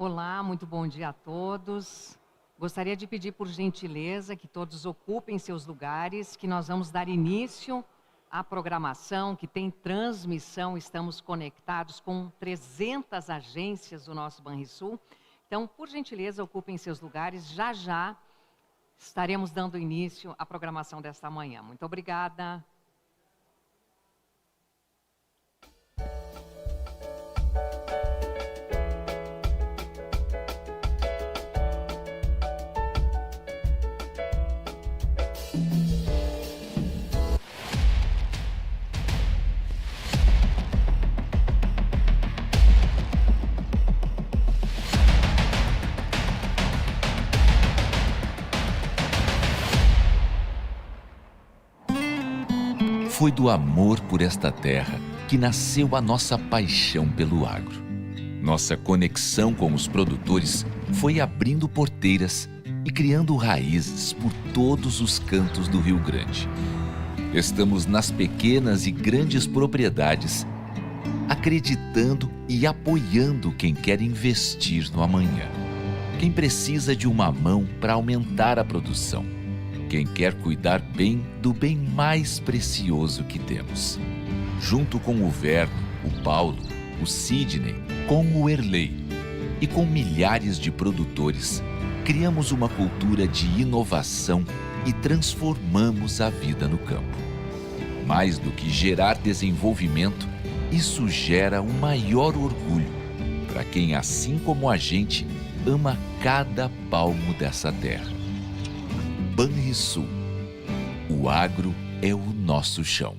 Olá, muito bom dia a todos. Gostaria de pedir por gentileza que todos ocupem seus lugares, que nós vamos dar início à programação, que tem transmissão, estamos conectados com 300 agências do nosso Banrisul. Então, por gentileza, ocupem seus lugares, já já estaremos dando início à programação desta manhã. Muito obrigada. Foi do amor por esta terra que nasceu a nossa paixão pelo agro. Nossa conexão com os produtores foi abrindo porteiras e criando raízes por todos os cantos do Rio Grande. Estamos nas pequenas e grandes propriedades, acreditando e apoiando quem quer investir no amanhã. Quem precisa de uma mão para aumentar a produção. Quem quer cuidar bem do bem mais precioso que temos. Junto com o Verno, o Paulo, o Sidney, com o Erlei e com milhares de produtores, criamos uma cultura de inovação e transformamos a vida no campo. Mais do que gerar desenvolvimento, isso gera um maior orgulho para quem, assim como a gente, ama cada palmo dessa terra. Banrisul. O agro é o nosso chão.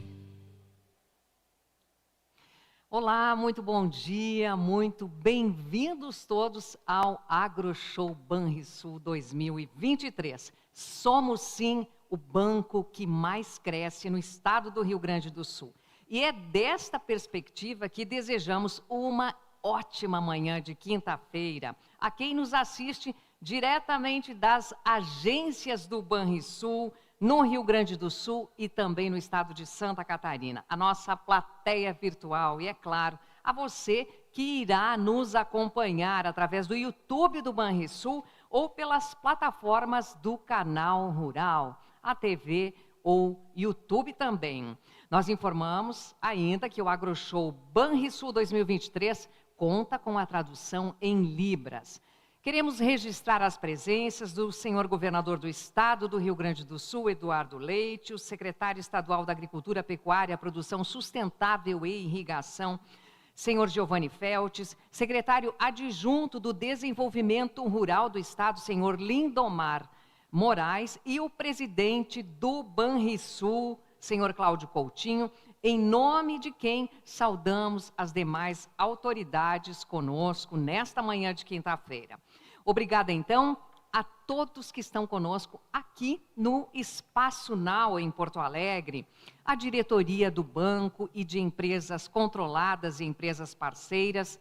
Olá, muito bom dia, muito bem-vindos todos ao AgroShow Banrisul 2023. Somos sim o banco que mais cresce no estado do Rio Grande do Sul. E é desta perspectiva que desejamos uma ótima manhã de quinta-feira a quem nos assiste diretamente das agências do Banrisul, no Rio Grande do Sul e também no estado de Santa Catarina. A nossa plateia virtual e, é claro, a você que irá nos acompanhar através do YouTube do Banrisul ou pelas plataformas do Canal Rural, a TV ou YouTube também. Nós informamos ainda que o AgroShow Banrisul 2023 conta com a tradução em Libras. Queremos registrar as presenças do senhor governador do estado do Rio Grande do Sul, Eduardo Leite, o secretário estadual da Agricultura, Pecuária, Produção Sustentável e Irrigação, senhor Giovanni Feltes, secretário adjunto do Desenvolvimento Rural do estado, senhor Lindomar Moraes, e o presidente do Banrisul, senhor Cláudio Coutinho, em nome de quem saudamos as demais autoridades conosco nesta manhã de quinta-feira. Obrigada, então, a todos que estão conosco aqui no Espaço Now, em Porto Alegre, a diretoria do banco e de empresas controladas e empresas parceiras,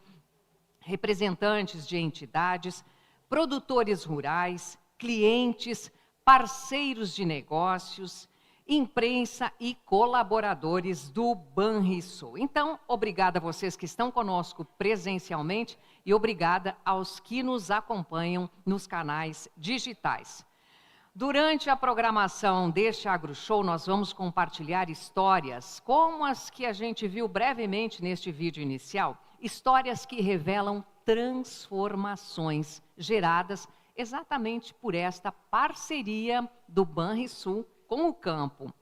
representantes de entidades, produtores rurais, clientes, parceiros de negócios, imprensa e colaboradores do Banrisul. Então, obrigada a vocês que estão conosco presencialmente e obrigada aos que nos acompanham nos canais digitais. Durante a programação deste AgroShow, nós vamos compartilhar histórias como as que a gente viu brevemente neste vídeo inicial, histórias que revelam transformações geradas exatamente por esta parceria do Banrisul com o campo.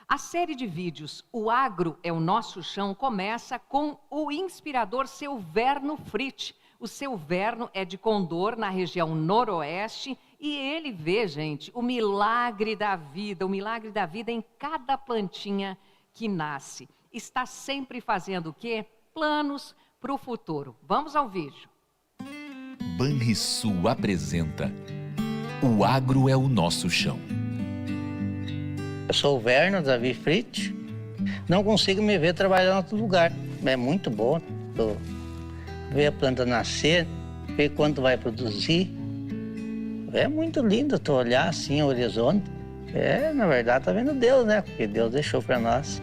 A série de vídeos O Agro é o Nosso Chão começa com o inspirador seu Verno Fritt. O seu Verno é de Condor, na região noroeste, e ele vê, gente, o milagre da vida em cada plantinha que nasce. Está sempre fazendo o quê? Planos para o futuro. Vamos ao vídeo. Banrisul apresenta O Agro é o Nosso Chão. Eu sou o Verno Davi Fritt. Não consigo me ver trabalhando em outro lugar. É muito bom ver a planta nascer, ver quanto vai produzir. É muito lindo tu olhar assim o horizonte. Na verdade, tá vendo Deus, né? Porque Deus deixou para nós.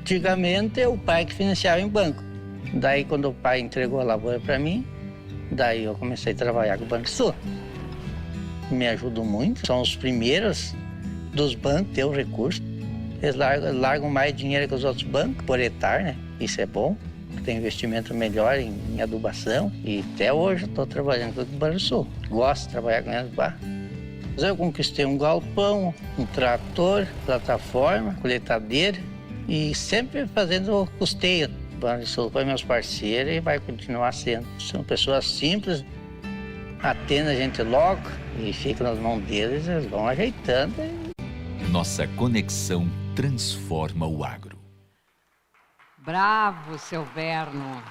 Antigamente, é o pai que financiava em banco. Daí, quando o pai entregou a lavoura para mim, daí eu comecei a trabalhar com o Banrisul. Me ajudam muito, são os primeiros dos bancos a ter o recurso. Eles largam mais dinheiro que os outros bancos por hectare, né? Isso é bom, tem investimento melhor em adubação. E até hoje eu estou trabalhando com o Banrisul. Gosto de trabalhar com eles. Eu conquistei um galpão, um trator, plataforma, coletadeira e sempre fazendo custeio. O Banrisul foi meus parceiros e vai continuar sendo. São pessoas simples, atendem a gente logo e fica nas mãos deles, eles vão ajeitando. Nossa conexão transforma o agro. Bravo, seu Verno.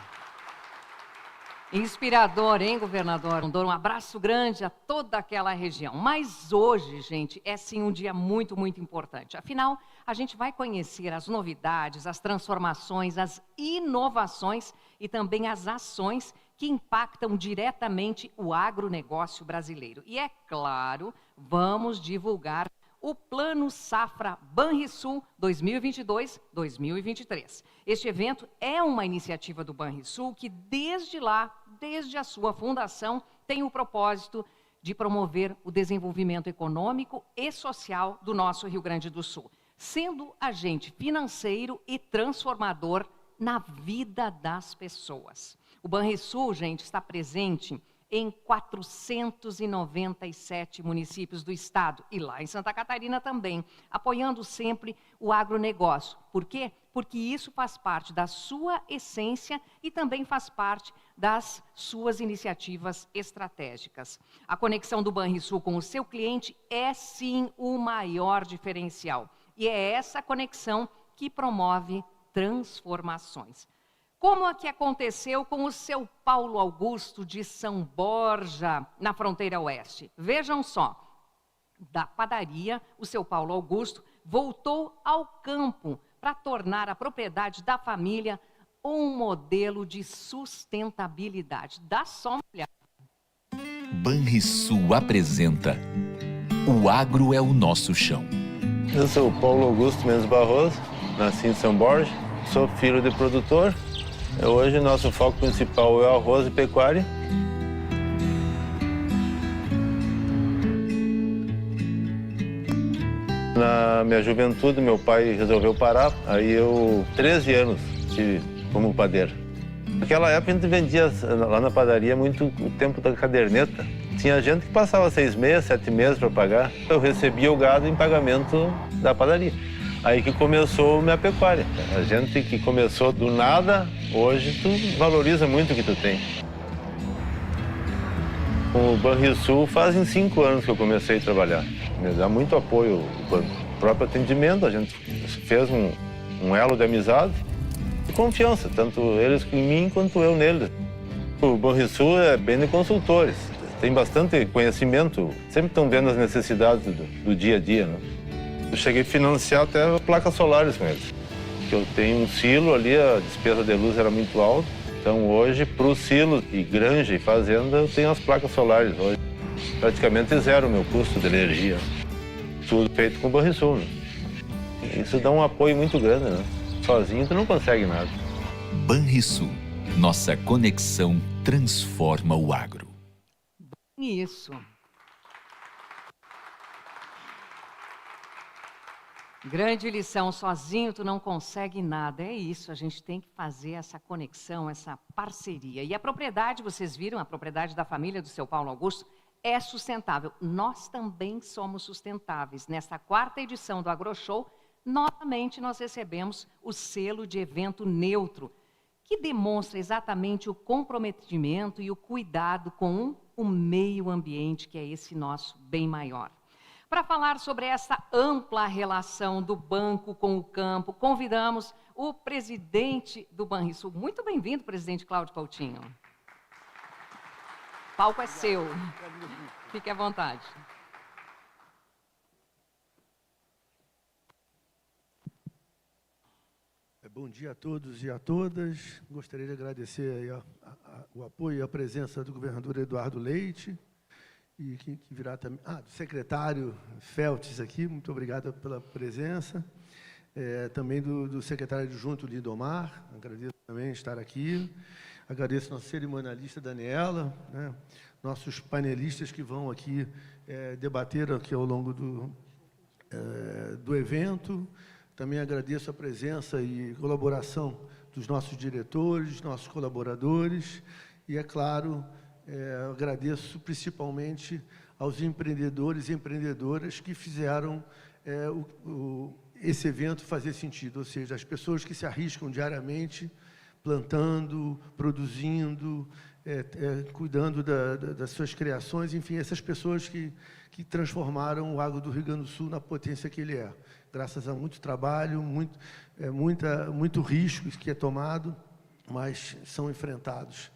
Inspirador, hein, governador? Um abraço grande a toda aquela região. Mas hoje, gente, é sim um dia muito, muito importante. Afinal, a gente vai conhecer as novidades, as transformações, as inovações e também as ações que impactam diretamente o agronegócio brasileiro. E é claro, vamos divulgar o Plano Safra Banrisul 2022-2023. Este evento é uma iniciativa do Banrisul que, desde a sua fundação, tem o propósito de promover o desenvolvimento econômico e social do nosso Rio Grande do Sul, sendo agente financeiro e transformador na vida das pessoas. O Banrisul, gente, está presente em 497 municípios do estado e lá em Santa Catarina também, apoiando sempre o agronegócio. Por quê? Porque isso faz parte da sua essência e também faz parte das suas iniciativas estratégicas. A conexão do Banrisul com o seu cliente é sim o maior diferencial e é essa conexão que promove transformações. Como é que aconteceu com o seu Paulo Augusto de São Borja, na fronteira oeste? Vejam só, da padaria, o seu Paulo Augusto voltou ao campo para tornar a propriedade da família um modelo de sustentabilidade. Dá só uma olhada. Banrisul apresenta O Agro é o Nosso Chão. Eu sou o Paulo Augusto Mendes Barroso, nasci em São Borja, sou filho de produtor. Hoje, nosso foco principal é o arroz e pecuária. Na minha juventude, meu pai resolveu parar, aí eu, 13 anos, tive como padeiro. Naquela época, a gente vendia lá na padaria muito o tempo da caderneta. Tinha gente que passava 6 meses, 7 meses para pagar. Eu recebia o gado em pagamento da padaria. Aí que começou a minha pecuária. A gente que começou do nada, hoje tu valoriza muito o que tu tem. O Banrisul fazem 5 anos que eu comecei a trabalhar. Me dá muito apoio o próprio atendimento, a gente fez um elo de amizade e confiança, tanto eles em mim quanto eu neles. O Banrisul é bem de consultores, tem bastante conhecimento, sempre estão vendo as necessidades do dia a dia, né? Eu cheguei a financiar até placas solares com eles. Porque eu tenho um silo ali, a despesa de luz era muito alta. Então hoje, para o silo e granja e fazenda, eu tenho as placas solares hoje. Praticamente zero o meu custo de energia. Tudo feito com o Banrisul, né? Isso dá um apoio muito grande, né? Sozinho tu não consegue nada. Banrisul, nossa conexão transforma o agro. Isso. Grande lição, sozinho tu não consegue nada, é isso, a gente tem que fazer essa conexão, essa parceria. E a propriedade, vocês viram, a propriedade da família do seu Paulo Augusto é sustentável. Nós também somos sustentáveis. Nesta 4ª edição do AgroShow, novamente nós recebemos o selo de evento neutro, que demonstra exatamente o comprometimento e o cuidado com o meio ambiente, que é esse nosso bem maior. Para falar sobre essa ampla relação do banco com o campo, convidamos o presidente do Banrisul. Muito bem-vindo, presidente Cláudio Coutinho. O palco é seu. Fique à vontade. Bom dia a todos e a todas. Gostaria de agradecer aí o apoio e a presença do governador Eduardo Leite, e que virá também, do secretário Feltes aqui, muito obrigado pela presença, também do secretário adjunto Lindomar, agradeço também estar aqui. Agradeço a nossa cerimonialista Daniela, né, nossos panelistas que vão aqui debater aqui ao longo do evento. Também agradeço a presença e colaboração dos nossos diretores, nossos colaboradores. E, é claro, agradeço principalmente aos empreendedores e empreendedoras que fizeram esse evento fazer sentido, ou seja, as pessoas que se arriscam diariamente, plantando, produzindo, cuidando das suas criações, enfim, essas pessoas que transformaram o agro do Rio Grande do Sul na potência que ele é, graças a muito trabalho, muito risco que é tomado, mas são enfrentados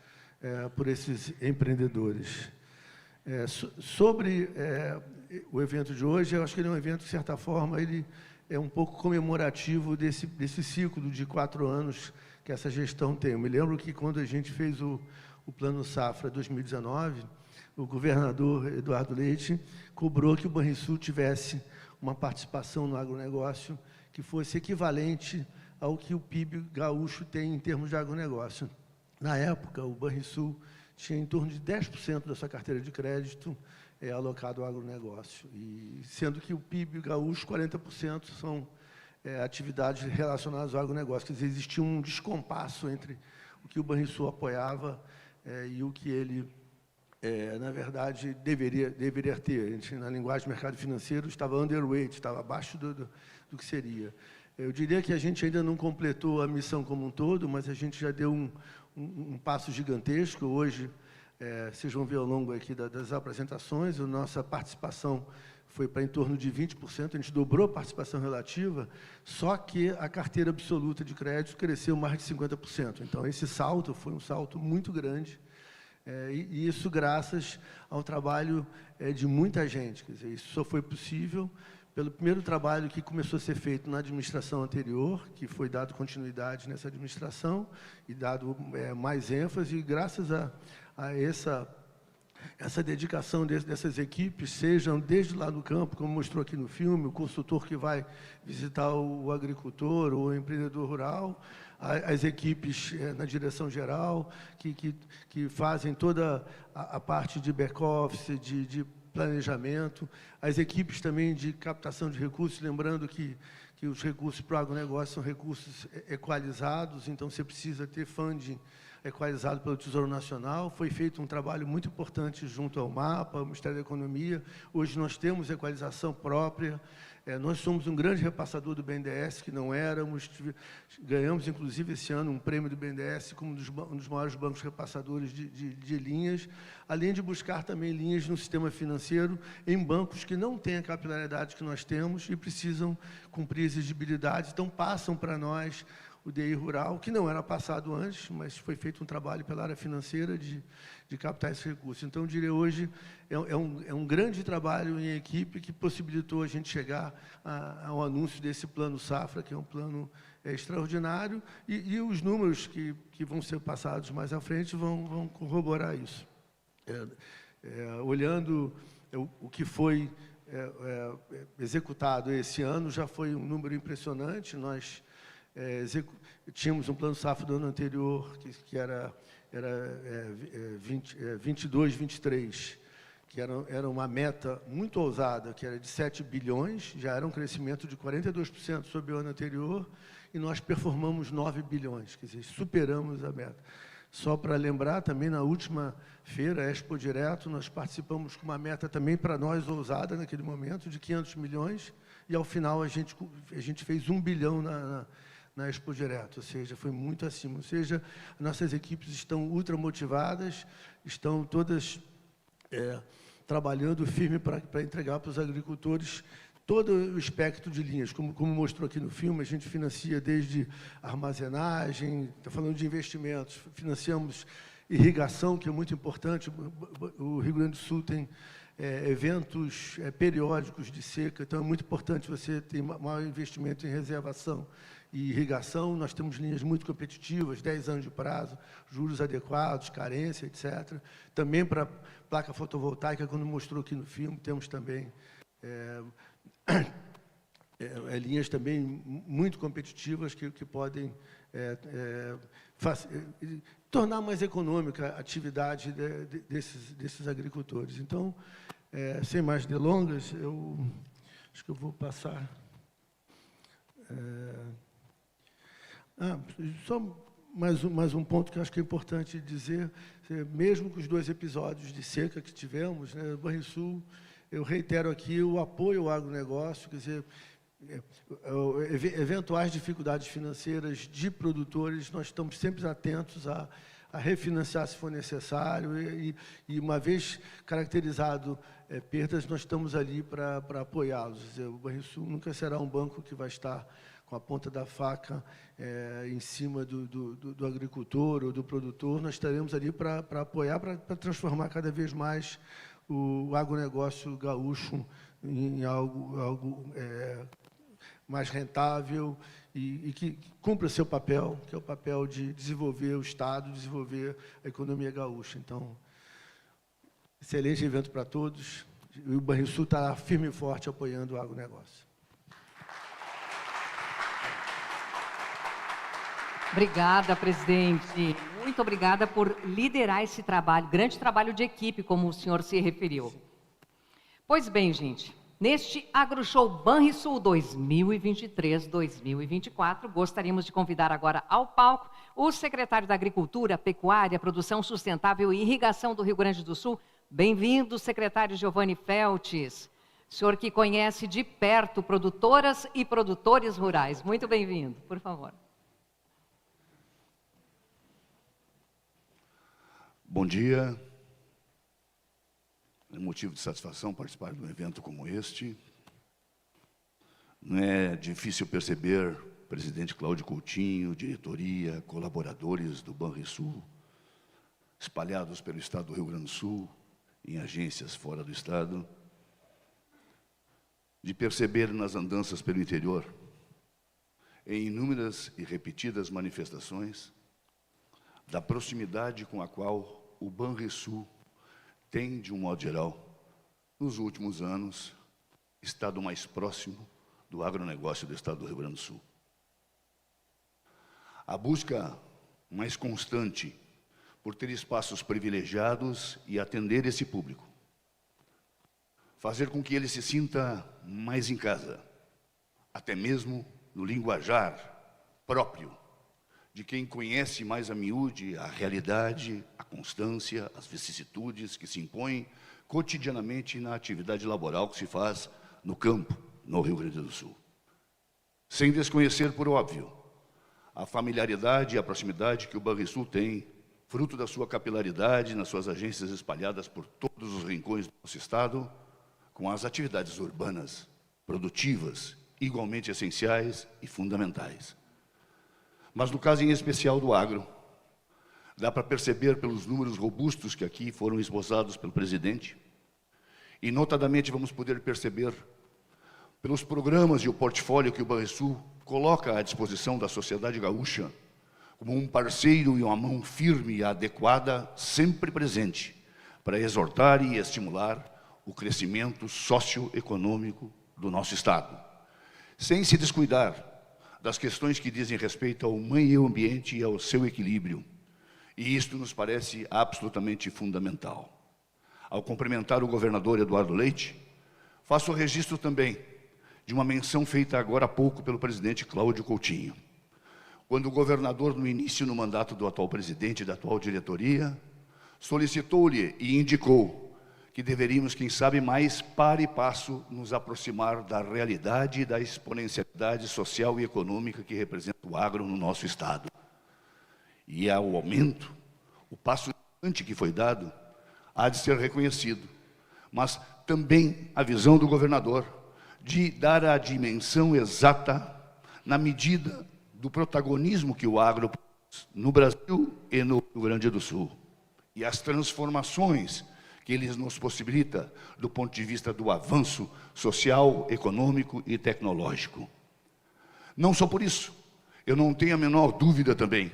por esses empreendedores. Sobre o evento de hoje, eu acho que ele é um evento, de certa forma, ele é um pouco comemorativo desse ciclo de 4 anos que essa gestão tem. Eu me lembro que, quando a gente fez o Plano Safra 2019, o governador Eduardo Leite cobrou que o Banrisul tivesse uma participação no agronegócio que fosse equivalente ao que o PIB gaúcho tem em termos de agronegócio. Na época, o Banrisul tinha em torno de 10% da sua carteira de crédito alocado ao agronegócio, e sendo que o PIB gaúcho, 40% são atividades relacionadas ao agronegócio. Quer dizer, existia um descompasso entre o que o Banrisul apoiava e o que ele, na verdade, deveria ter. A gente, na linguagem do mercado financeiro, estava underweight, estava abaixo do que seria. Eu diria que a gente ainda não completou a missão como um todo, mas a gente já deu um passo gigantesco. Hoje, vocês vão ver ao longo aqui das apresentações, a nossa participação foi para em torno de 20%, a gente dobrou a participação relativa, só que a carteira absoluta de crédito cresceu mais de 50%. Então, esse salto foi um salto muito grande, e isso graças ao trabalho de muita gente. Quer dizer, isso só foi possível pelo primeiro trabalho que começou a ser feito na administração anterior, que foi dado continuidade nessa administração e dado mais ênfase, e graças a essa dedicação dessas equipes, sejam desde lá do campo, como mostrou aqui no filme, o consultor que vai visitar o agricultor ou o empreendedor rural, as equipes na direção geral, que fazem toda a parte de back-office, de planejamento, as equipes também de captação de recursos, lembrando que os recursos para o agronegócio são recursos equalizados, então você precisa ter funding equalizado pelo Tesouro Nacional. Foi feito um trabalho muito importante junto ao MAPA, ao Ministério da Economia. Hoje nós temos equalização própria. Nós somos um grande repassador do BNDES, que não éramos. Ganhamos, inclusive, esse ano, um prêmio do BNDES como um dos maiores bancos repassadores de linhas, além de buscar também linhas no sistema financeiro em bancos que não têm a capilaridade que nós temos e precisam cumprir exigibilidade. Então, passam para nós o DI rural, que não era passado antes, mas foi feito um trabalho pela área financeira de captar esse recurso. Então, eu diria, hoje, é um grande trabalho em equipe que possibilitou a gente chegar ao anúncio desse Plano Safra, que é um plano extraordinário, e os números que vão ser passados mais à frente vão corroborar isso. Olhando o que foi executado esse ano, já foi um número impressionante. Nós tínhamos um Plano Safra do ano anterior, que era 22, 23, que era uma meta muito ousada, que era de 7 bilhões, já era um crescimento de 42% sobre o ano anterior, e nós performamos 9 bilhões, quer dizer, superamos a meta. Só para lembrar, também, na última feira, Expo Direto, nós participamos com uma meta também para nós ousada, naquele momento, de 500 milhões, e, ao final, a gente fez 1 bilhão na Expo Direto, ou seja, foi muito acima. Ou seja, nossas equipes estão ultra motivadas, estão todas trabalhando firme para entregar para os agricultores todo o espectro de linhas. Como mostrou aqui no filme, a gente financia desde armazenagem, está falando de investimentos, financiamos irrigação, que é muito importante. O Rio Grande do Sul tem eventos periódicos de seca, então é muito importante você ter maior investimento em reservação e irrigação. Nós temos linhas muito competitivas, 10 anos de prazo, juros adequados, carência, etc. Também para placa fotovoltaica, como mostrou aqui no filme, temos também linhas também muito competitivas que podem tornar mais econômica a atividade desses agricultores. Então, sem mais delongas, eu acho que eu vou passar... só mais um ponto que eu acho que é importante dizer, mesmo com os 2 episódios de seca que tivemos, né, no Banrisul, eu reitero aqui o apoio ao agronegócio, quer dizer, eventuais dificuldades financeiras de produtores, nós estamos sempre atentos a refinanciar se for necessário e uma vez caracterizado perdas, nós estamos ali para apoiá-los. O Banrisul nunca será um banco que vai estar com a ponta da faca em cima do agricultor ou do produtor. Nós estaremos ali para apoiar, para transformar cada vez mais o agronegócio gaúcho em algo mais rentável e que cumpra seu papel, que é o papel de desenvolver o Estado, desenvolver a economia gaúcha. Então, excelente evento para todos. E o Banrisul está firme e forte apoiando o agronegócio. Obrigada, presidente. Muito obrigada por liderar esse trabalho, grande trabalho de equipe, como o senhor se referiu. Pois bem, gente, neste AgroShow Banrisul 2023-2024, gostaríamos de convidar agora ao palco o secretário da Agricultura, Pecuária, Produção Sustentável e Irrigação do Rio Grande do Sul. Bem-vindo, secretário Giovanni Feltes. Senhor que conhece de perto produtoras e produtores rurais. Muito bem-vindo, por favor. Bom dia. É motivo de satisfação participar de um evento como este. Não é difícil perceber, presidente Cláudio Coutinho, diretoria, colaboradores do Banrisul, espalhados pelo estado do Rio Grande do Sul, em agências fora do estado, de perceber nas andanças pelo interior, em inúmeras e repetidas manifestações, da proximidade com a qual o Banrisul tem, de um modo geral, nos últimos anos, estado mais próximo do agronegócio do estado do Rio Grande do Sul. A busca mais constante por ter espaços privilegiados e atender esse público, fazer com que ele se sinta mais em casa, até mesmo no linguajar próprio de quem conhece mais a miúde a realidade, a constância, as vicissitudes que se impõem cotidianamente na atividade laboral que se faz no campo, no Rio Grande do Sul. Sem desconhecer, por óbvio, a familiaridade e a proximidade que o Banrisul tem, fruto da sua capilaridade nas suas agências espalhadas por todos os rincões do nosso estado, com as atividades urbanas, produtivas, igualmente essenciais e fundamentais. Mas no caso em especial do agro, dá para perceber pelos números robustos que aqui foram esboçados pelo presidente, e notadamente vamos poder perceber pelos programas e o portfólio que o Banrisul coloca à disposição da sociedade gaúcha, como um parceiro e uma mão firme e adequada, sempre presente, para exortar e estimular o crescimento socioeconômico do nosso estado, sem se descuidar das questões que dizem respeito ao meio ambiente e ao seu equilíbrio. E isto nos parece absolutamente fundamental. Ao cumprimentar o governador Eduardo Leite, faço o registro também de uma menção feita agora há pouco pelo presidente Cláudio Coutinho. Quando o governador, no início no mandato do atual presidente e da atual diretoria, solicitou-lhe e indicou que deveríamos, quem sabe mais, para e passo, nos aproximar da realidade e da exponencialidade social e econômica que representa o agro no nosso estado. E ao aumento, o passo importante que foi dado, há de ser reconhecido, mas também a visão do governador de dar a dimensão exata na medida do protagonismo que o agro produz no Brasil e no Rio Grande do Sul, e as transformações que ele nos possibilita do ponto de vista do avanço social, econômico e tecnológico. Não só por isso, eu não tenho a menor dúvida também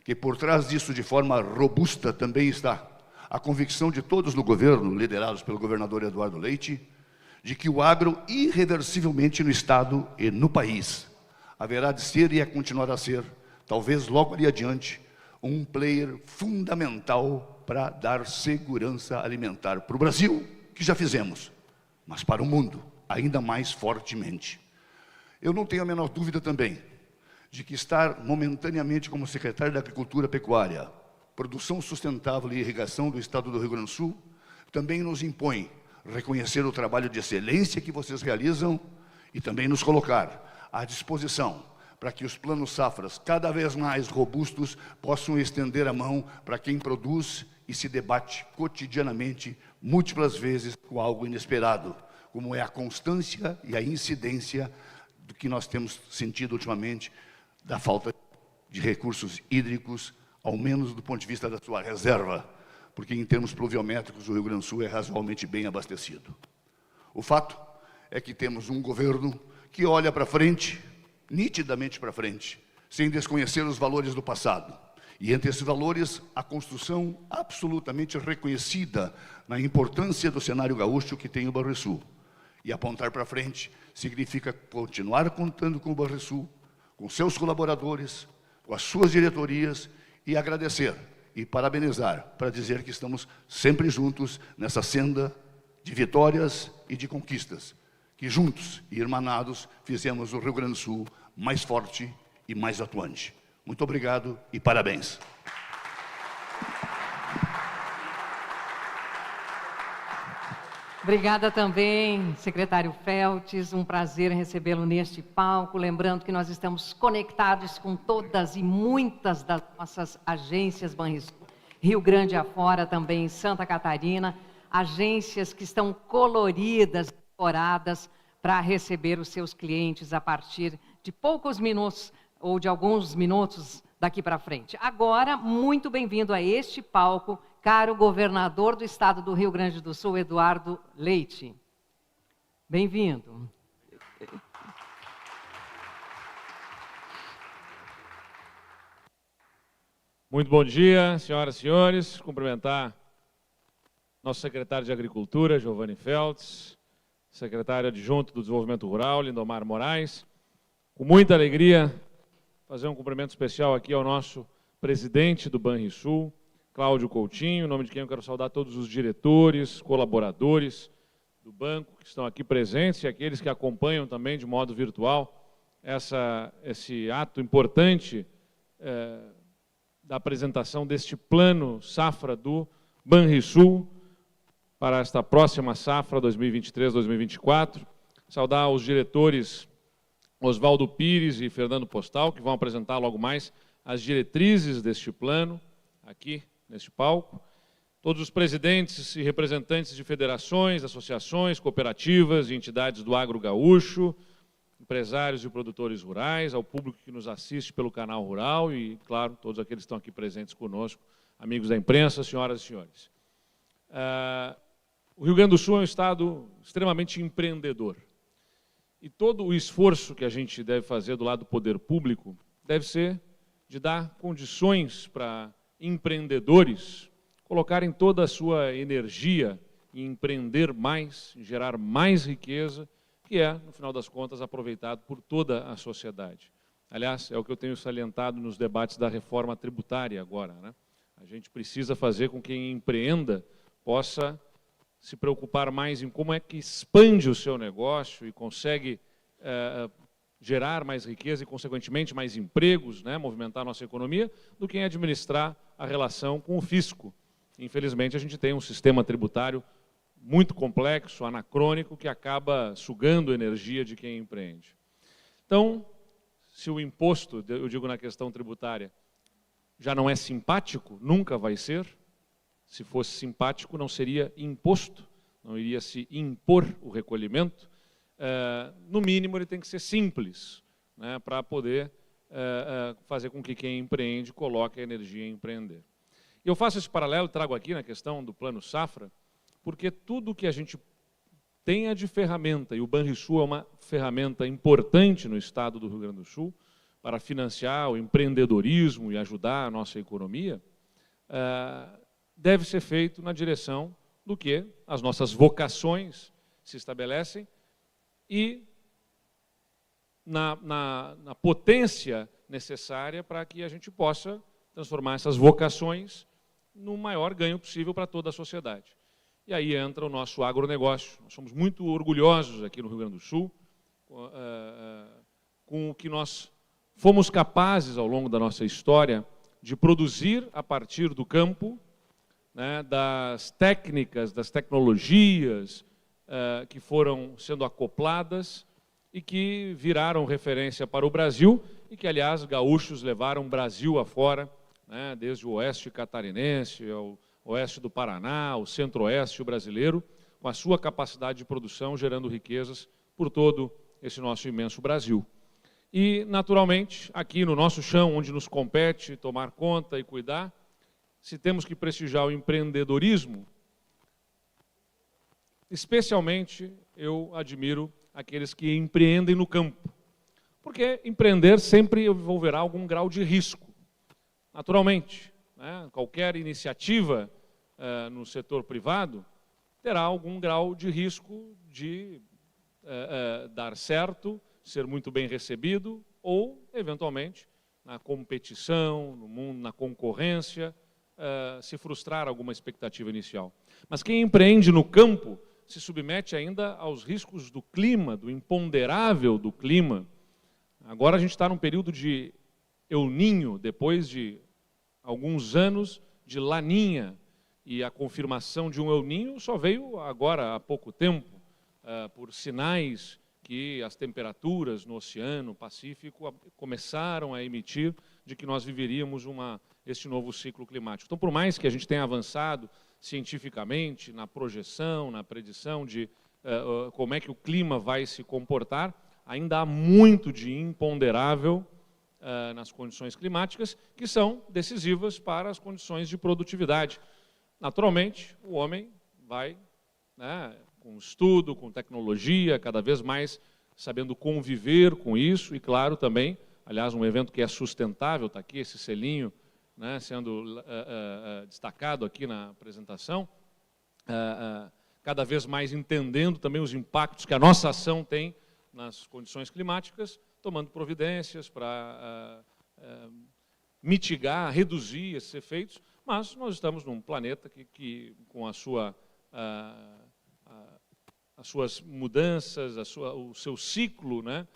que por trás disso, de forma robusta, também está a convicção de todos no governo, liderados pelo governador Eduardo Leite, de que o agro, irreversivelmente no Estado e no país, haverá de ser e continuar a ser, talvez logo ali adiante, um player fundamental para dar segurança alimentar para o Brasil, que já fizemos, mas para o mundo, ainda mais fortemente. Eu não tenho a menor dúvida também de que estar momentaneamente como secretário da Agricultura e Pecuária, Produção Sustentável e Irrigação do Estado do Rio Grande do Sul, também nos impõe reconhecer o trabalho de excelência que vocês realizam e também nos colocar à disposição para que os planos safras cada vez mais robustos possam estender a mão para quem produz e se debate cotidianamente, múltiplas vezes, com algo inesperado, como é a constância e a incidência do que nós temos sentido ultimamente, da falta de recursos hídricos, ao menos do ponto de vista da sua reserva, porque em termos pluviométricos o Rio Grande do Sul é razoavelmente bem abastecido. O fato é que temos um governo que olha para frente, nitidamente para frente, sem desconhecer os valores do passado. E entre esses valores, a construção absolutamente reconhecida na importância do cenário gaúcho que tem o Banrisul. E apontar para frente significa continuar contando com o Banrisul, com seus colaboradores, com as suas diretorias, e agradecer e parabenizar, para dizer que estamos sempre juntos nessa senda de vitórias e de conquistas, que juntos e irmanados fizemos o Rio Grande do Sul mais forte e mais atuante. Muito obrigado e parabéns. Obrigada também, secretário Feltes, um prazer recebê-lo neste palco, lembrando que nós estamos conectados com todas e muitas das nossas agências Banrisul, Rio Grande afora, também em Santa Catarina, agências que estão coloridas, decoradas, para receber os seus clientes a partir de poucos minutos, ou de alguns minutos daqui para frente. Agora, muito bem-vindo a este palco, caro governador do estado do Rio Grande do Sul, Eduardo Leite. Bem-vindo. Muito bom dia, senhoras e senhores. Cumprimentar nosso secretário de Agricultura, Giovanni Feltes, secretário adjunto do Desenvolvimento Rural, Lindomar Moraes. Com muita alegria, fazer um cumprimento especial aqui ao nosso presidente do Banrisul, Cláudio Coutinho, em nome de quem eu quero saudar todos os diretores, colaboradores do banco que estão aqui presentes e aqueles que acompanham também de modo virtual esse ato importante da apresentação deste plano safra do Banrisul para esta próxima safra 2023-2024. Saudar os diretores Oswaldo Pires e Fernando Postal, que vão apresentar logo mais as diretrizes deste plano, aqui neste palco. Todos os presidentes e representantes de federações, associações, cooperativas e entidades do agro gaúcho, empresários e produtores rurais, ao público que nos assiste pelo canal Rural e, claro, todos aqueles que estão aqui presentes conosco, amigos da imprensa, senhoras e senhores. O Rio Grande do Sul é um estado extremamente empreendedor. E todo o esforço que a gente deve fazer do lado do poder público deve ser de dar condições para empreendedores colocarem toda a sua energia em empreender mais, em gerar mais riqueza, que é, no final das contas, aproveitado por toda a sociedade. Aliás, é o que eu tenho salientado nos debates da reforma tributária agora, né? A gente precisa fazer com que quem empreenda possa se preocupar mais em como é que expande o seu negócio e consegue gerar mais riqueza e, consequentemente, mais empregos, né, movimentar a nossa economia, do que em administrar a relação com o fisco. Infelizmente, a gente tem um sistema tributário muito complexo, anacrônico, que acaba sugando a energia de quem empreende. Então, se o imposto, eu digo na questão tributária, já não é simpático, nunca vai ser. Se fosse simpático, não seria imposto, não iria se impor o recolhimento. No mínimo, ele tem que ser simples, né, para poder fazer com que quem empreende coloque a energia em empreender. E eu faço esse paralelo, trago aqui na questão do Plano Safra, porque tudo que a gente tenha de ferramenta, e o Banrisul é uma ferramenta importante no estado do Rio Grande do Sul, para financiar o empreendedorismo e ajudar a nossa economia, deve ser feito na direção do que as nossas vocações se estabelecem e na potência necessária para que a gente possa transformar essas vocações no maior ganho possível para toda a sociedade. E aí entra o nosso agronegócio. Nós somos muito orgulhosos aqui no Rio Grande do Sul com o que nós fomos capazes, ao longo da nossa história, de produzir a partir do campo, né, das técnicas, das tecnologias que foram sendo acopladas e que viraram referência para o Brasil e que, aliás, gaúchos levaram o Brasil afora, né, desde o oeste catarinense, ao oeste do Paraná, o centro-oeste brasileiro, com a sua capacidade de produção, gerando riquezas por todo esse nosso imenso Brasil. E, naturalmente, aqui no nosso chão, onde nos compete tomar conta e cuidar, se temos que prestigiar o empreendedorismo, especialmente eu admiro aqueles que empreendem no campo. Porque empreender sempre envolverá algum grau de risco, naturalmente. Né? Qualquer iniciativa no setor privado terá algum grau de risco de dar certo, ser muito bem recebido ou, eventualmente, na competição, no mundo, na concorrência, se frustrar alguma expectativa inicial. Mas quem empreende no campo se submete ainda aos riscos do clima, do imponderável do clima. Agora a gente está num período de El Niño, depois de alguns anos de Laninha, e a confirmação de um El Niño só veio agora há pouco tempo, por sinais que as temperaturas no Oceano Pacífico começaram a emitir de que nós viveríamos este novo ciclo climático. Então, por mais que a gente tenha avançado cientificamente na projeção, na predição de como é que o clima vai se comportar, ainda há muito de imponderável nas condições climáticas que são decisivas para as condições de produtividade. Naturalmente, o homem vai, né, com estudo, com tecnologia, cada vez mais sabendo conviver com isso e, claro, também, aliás, um evento que é sustentável, está aqui esse selinho, né, sendo destacado aqui na apresentação, cada vez mais entendendo também os impactos que a nossa ação tem nas condições climáticas, tomando providências para mitigar, reduzir esses efeitos, mas nós estamos num planeta que com as suas mudanças, o seu ciclo, né,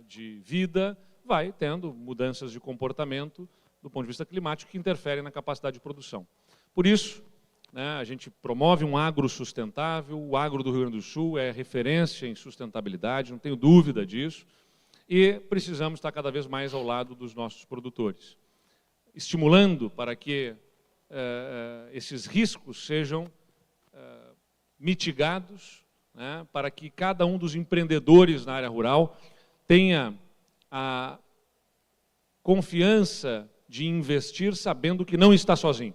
de vida, vai tendo mudanças de comportamento do ponto de vista climático que interferem na capacidade de produção. Por isso, né, a gente promove um agro sustentável, o agro do Rio Grande do Sul é referência em sustentabilidade, não tenho dúvida disso, e precisamos estar cada vez mais ao lado dos nossos produtores, estimulando para que esses riscos sejam mitigados, né, para que cada um dos empreendedores na área rural tenha a confiança de investir sabendo que não está sozinho,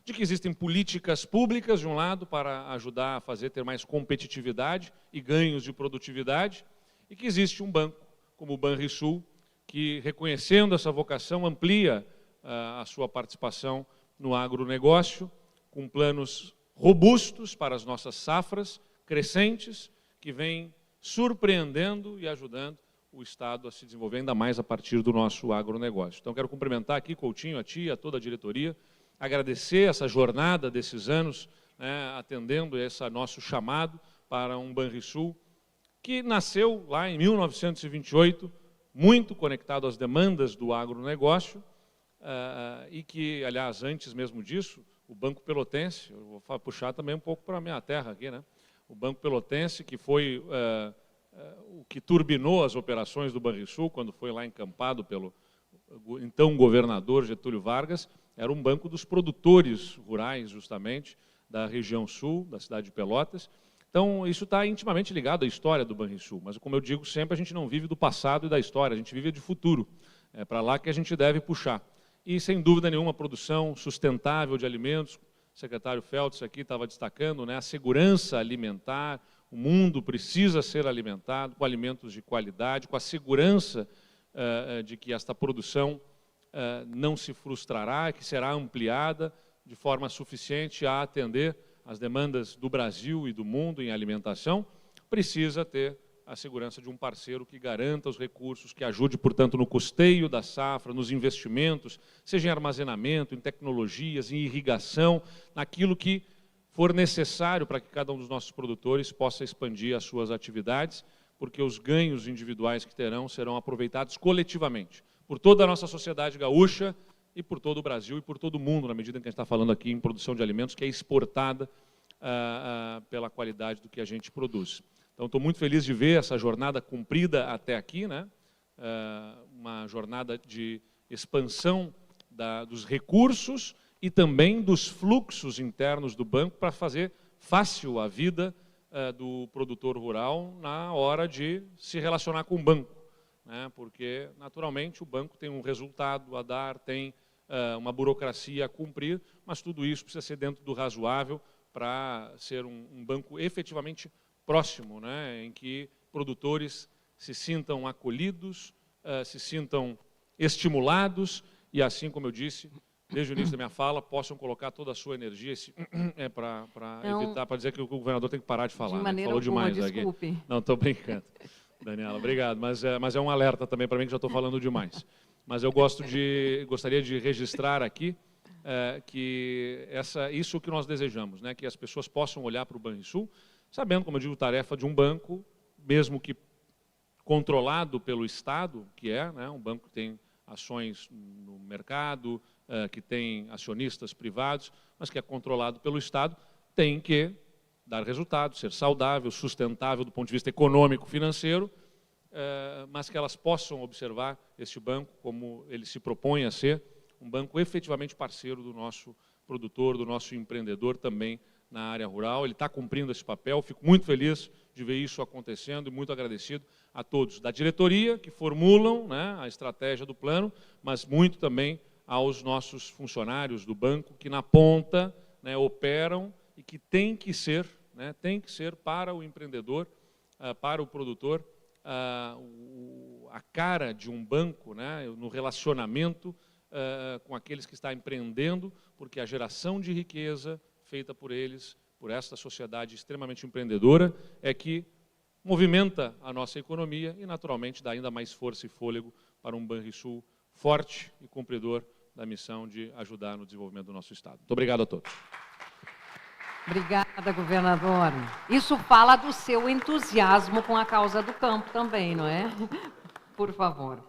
de que existem políticas públicas, de um lado, para ajudar a ter mais competitividade e ganhos de produtividade, e que existe um banco, como o Banrisul, que, reconhecendo essa vocação, amplia a sua participação no agronegócio, com planos robustos para as nossas safras crescentes, que vêm surpreendendo e ajudando o Estado a se desenvolver ainda mais a partir do nosso agronegócio. Então, quero cumprimentar aqui, Coutinho, a ti, a toda a diretoria, agradecer essa jornada desses anos, né, atendendo esse nosso chamado para um Banrisul, que nasceu lá em 1928, muito conectado às demandas do agronegócio, e que, aliás, antes mesmo disso, o Banco Pelotense, eu vou puxar também um pouco para a minha terra aqui, né? O Banco Pelotense, que foi o que turbinou as operações do Banrisul, quando foi lá encampado pelo então governador Getúlio Vargas, era um banco dos produtores rurais, justamente, da região sul, da cidade de Pelotas. Então, isso está intimamente ligado à história do Banrisul, mas, como eu digo sempre, a gente não vive do passado e da história, a gente vive de futuro. É para lá que a gente deve puxar. E, sem dúvida nenhuma, a produção sustentável de alimentos, o secretário Feltz aqui estava destacando, né, a segurança alimentar, o mundo precisa ser alimentado com alimentos de qualidade, com a segurança de que esta produção não se frustrará, que será ampliada de forma suficiente a atender as demandas do Brasil e do mundo em alimentação, precisa ter a segurança de um parceiro que garanta os recursos, que ajude, portanto, no custeio da safra, nos investimentos, seja em armazenamento, em tecnologias, em irrigação, naquilo que for necessário para que cada um dos nossos produtores possa expandir as suas atividades, porque os ganhos individuais que terão serão aproveitados coletivamente, por toda a nossa sociedade gaúcha e por todo o Brasil e por todo o mundo, na medida em que a gente está falando aqui em produção de alimentos, que é exportada pela qualidade do que a gente produz. Então, estou muito feliz de ver essa jornada cumprida até aqui, né? Uma jornada de expansão dos recursos e também dos fluxos internos do banco para fazer fácil a vida do produtor rural na hora de se relacionar com o banco, né? Porque, naturalmente, o banco tem um resultado a dar, tem uma burocracia a cumprir, mas tudo isso precisa ser dentro do razoável para ser um banco efetivamente próximo, né, em que produtores se sintam acolhidos, se sintam estimulados e, assim como eu disse, desde o início da minha fala, possam colocar toda a sua energia para evitar, para dizer que o governador tem que parar de falar. De maneira falou alguma, demais desculpe. aqui. Não, estou brincando. Daniela, obrigado. Mas é um alerta também para mim que já estou falando demais. Mas eu gostaria de registrar aqui que isso que nós desejamos, né, que as pessoas possam olhar para o Banrisul, sabendo, como eu digo, tarefa de um banco, mesmo que controlado pelo Estado, que é, né, um banco que tem ações no mercado, que tem acionistas privados, mas que é controlado pelo Estado, tem que dar resultado, ser saudável, sustentável do ponto de vista econômico, financeiro, mas que elas possam observar este banco como ele se propõe a ser, um banco efetivamente parceiro do nosso produtor, do nosso empreendedor também na área rural. Ele está cumprindo esse papel, fico muito feliz de ver isso acontecendo e muito agradecido a todos da diretoria que formulam, né, a estratégia do plano, mas muito também aos nossos funcionários do banco que na ponta, né, operam e que tem que ser para o empreendedor, para o produtor, a cara de um banco, né, no relacionamento com aqueles que estão empreendendo, porque a geração de riqueza feita por eles, por esta sociedade extremamente empreendedora, é que movimenta a nossa economia e, naturalmente, dá ainda mais força e fôlego para um Banrisul forte e cumpridor da missão de ajudar no desenvolvimento do nosso Estado. Muito obrigado a todos. Obrigada, governador. Isso fala do seu entusiasmo com a causa do campo também, não é? Por favor.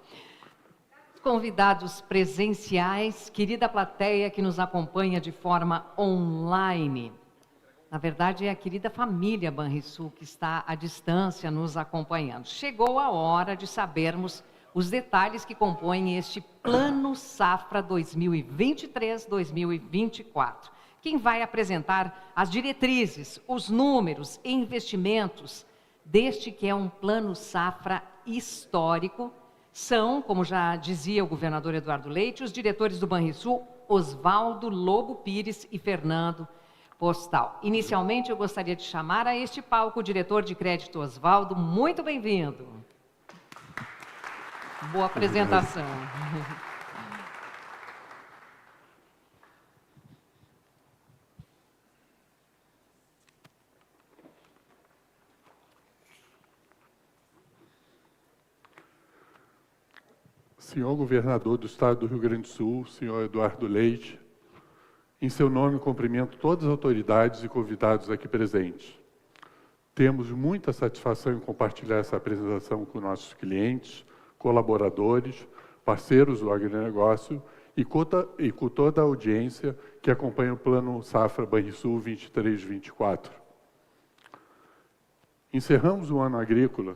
Convidados presenciais, querida plateia que nos acompanha de forma online. Na verdade, é a querida família Banrisul que está à distância nos acompanhando. Chegou a hora de sabermos os detalhes que compõem este Plano Safra 2023-2024. Quem vai apresentar as diretrizes, os números e investimentos deste que é um Plano Safra histórico são, como já dizia o governador Eduardo Leite, os diretores do Banrisul, Oswaldo Lobo Pires e Fernando Postal. Inicialmente, eu gostaria de chamar a este palco o diretor de crédito Oswaldo. Muito bem-vindo. Boa apresentação. Senhor governador do Estado do Rio Grande do Sul, senhor Eduardo Leite, em seu nome cumprimento todas as autoridades e convidados aqui presentes. Temos muita satisfação em compartilhar essa apresentação com nossos clientes, colaboradores, parceiros do agronegócio e com toda a audiência que acompanha o Plano Safra Banrisul 23-24. Encerramos o ano agrícola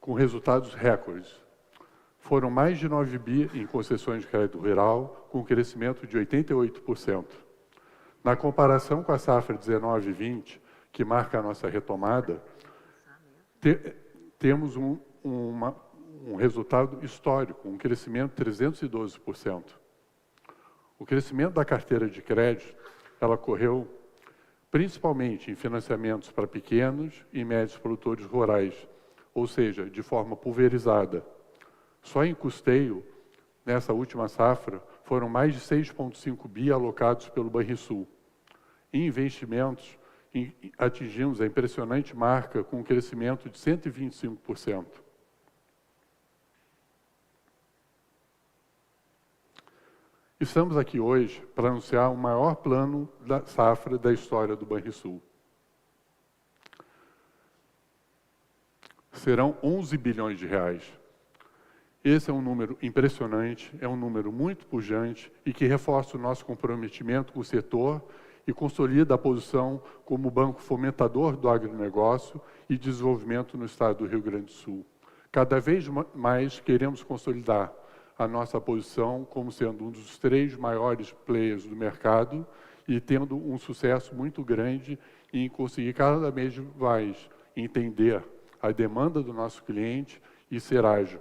com resultados recordes. Foram mais de 9 bi em concessões de crédito rural, com crescimento de 88%. Na comparação com a safra 19-20, que marca a nossa retomada, temos um resultado histórico, um crescimento de 312%. O crescimento da carteira de crédito, ela ocorreu principalmente em financiamentos para pequenos e médios produtores rurais, ou seja, de forma pulverizada. Só em custeio, nessa última safra, foram mais de 6,5 bi alocados pelo Banrisul. Em investimentos, atingimos a impressionante marca com um crescimento de 125%. Estamos aqui hoje para anunciar o maior plano da safra da história do Banrisul. Serão 11 bilhões de reais. Esse é um número impressionante, é um número muito pujante e que reforça o nosso comprometimento com o setor e consolida a posição como banco fomentador do agronegócio e desenvolvimento no estado do Rio Grande do Sul. Cada vez mais queremos consolidar a nossa posição como sendo um dos 3 maiores players do mercado e tendo um sucesso muito grande em conseguir cada vez mais entender a demanda do nosso cliente e ser ágil.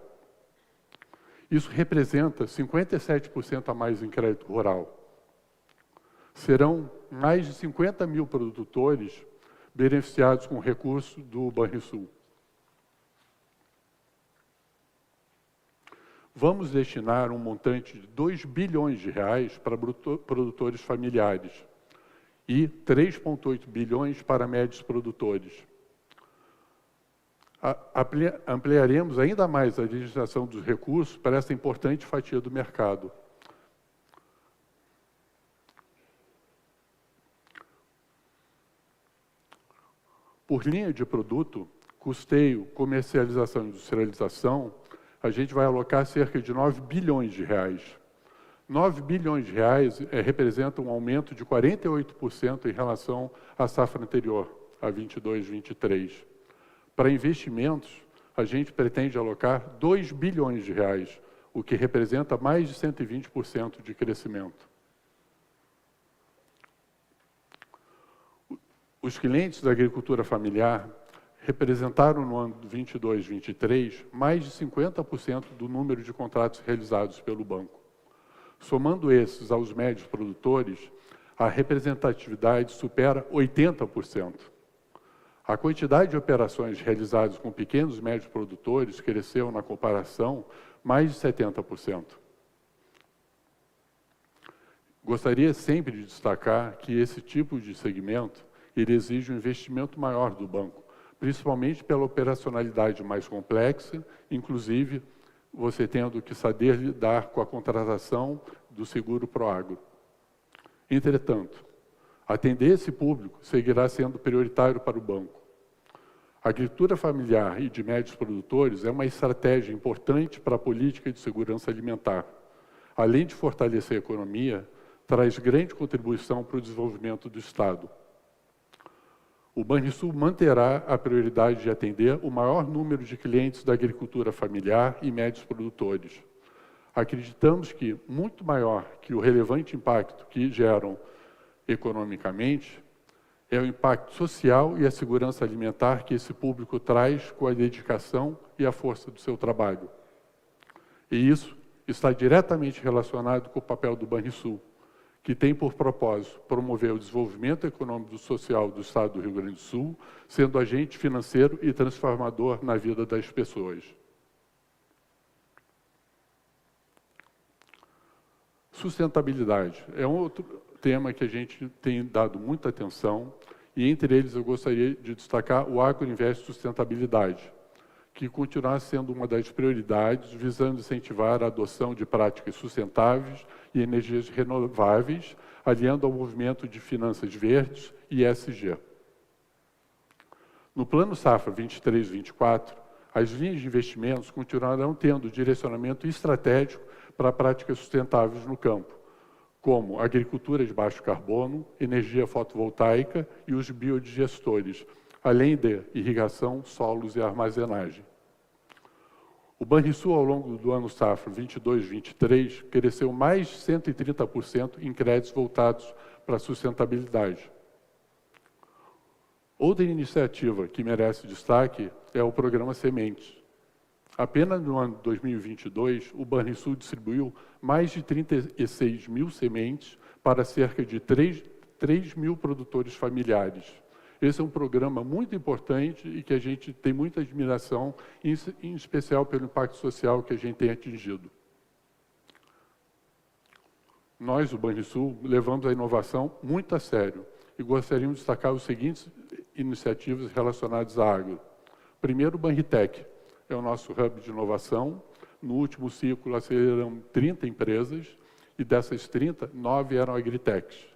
Isso representa 57% a mais em crédito rural. Serão mais de 50 mil produtores beneficiados com recursos do Banrisul. Vamos destinar um montante de 2 bilhões de reais para produtores familiares e 3,8 bilhões para médios produtores. Ampliaremos ainda mais a administração dos recursos para essa importante fatia do mercado. Por linha de produto, custeio, comercialização e industrialização, a gente vai alocar cerca de 9 bilhões de reais. 9 bilhões de reais representa um aumento de 48% em relação à safra anterior, a 22-23. Para investimentos, a gente pretende alocar 2 bilhões de reais, o que representa mais de 120% de crescimento. Os clientes da agricultura familiar representaram no ano 22-23 mais de 50% do número de contratos realizados pelo banco. Somando esses aos médios produtores, a representatividade supera 80%. A quantidade de operações realizadas com pequenos e médios produtores cresceu, na comparação, mais de 70%. Gostaria sempre de destacar que esse tipo de segmento ele exige um investimento maior do banco, principalmente pela operacionalidade mais complexa, inclusive você tendo que saber lidar com a contratação do seguro Proagro. Entretanto, atender esse público seguirá sendo prioritário para o banco. A agricultura familiar e de médios produtores é uma estratégia importante para a política de segurança alimentar. Além de fortalecer a economia, traz grande contribuição para o desenvolvimento do Estado. O Banrisul manterá a prioridade de atender o maior número de clientes da agricultura familiar e médios produtores. Acreditamos que, muito maior que o relevante impacto que geram economicamente, é o impacto social e a segurança alimentar que esse público traz com a dedicação e a força do seu trabalho. E isso está diretamente relacionado com o papel do Banrisul, que tem por propósito promover o desenvolvimento econômico e social do Estado do Rio Grande do Sul, sendo agente financeiro e transformador na vida das pessoas. Sustentabilidade é um outro tema que a gente tem dado muita atenção, e entre eles eu gostaria de destacar o Agroinvest Sustentabilidade, que continuará sendo uma das prioridades, visando incentivar a adoção de práticas sustentáveis e energias renováveis, aliando ao movimento de finanças verdes e ESG. No Plano Safra 23-24, as linhas de investimentos continuarão tendo direcionamento estratégico para práticas sustentáveis no campo, como agricultura de baixo carbono, energia fotovoltaica e os biodigestores, além de irrigação, solos e armazenagem. O Banrisul, ao longo do ano safra 22-23, cresceu mais de 130% em créditos voltados para a sustentabilidade. Outra iniciativa que merece destaque é o Programa Sementes. Apenas no ano de 2022, o Banrisul distribuiu mais de 36 mil sementes para cerca de 3 mil produtores familiares. Esse é um programa muito importante e que a gente tem muita admiração, em especial pelo impacto social que a gente tem atingido. Nós, o Banrisul, levamos a inovação muito a sério e gostaríamos de destacar os seguintes iniciativas relacionadas à agro. Primeiro, o Banritec, é o nosso hub de inovação. No último ciclo, aceleraram 30 empresas, e dessas 30, 9 eram agritechs.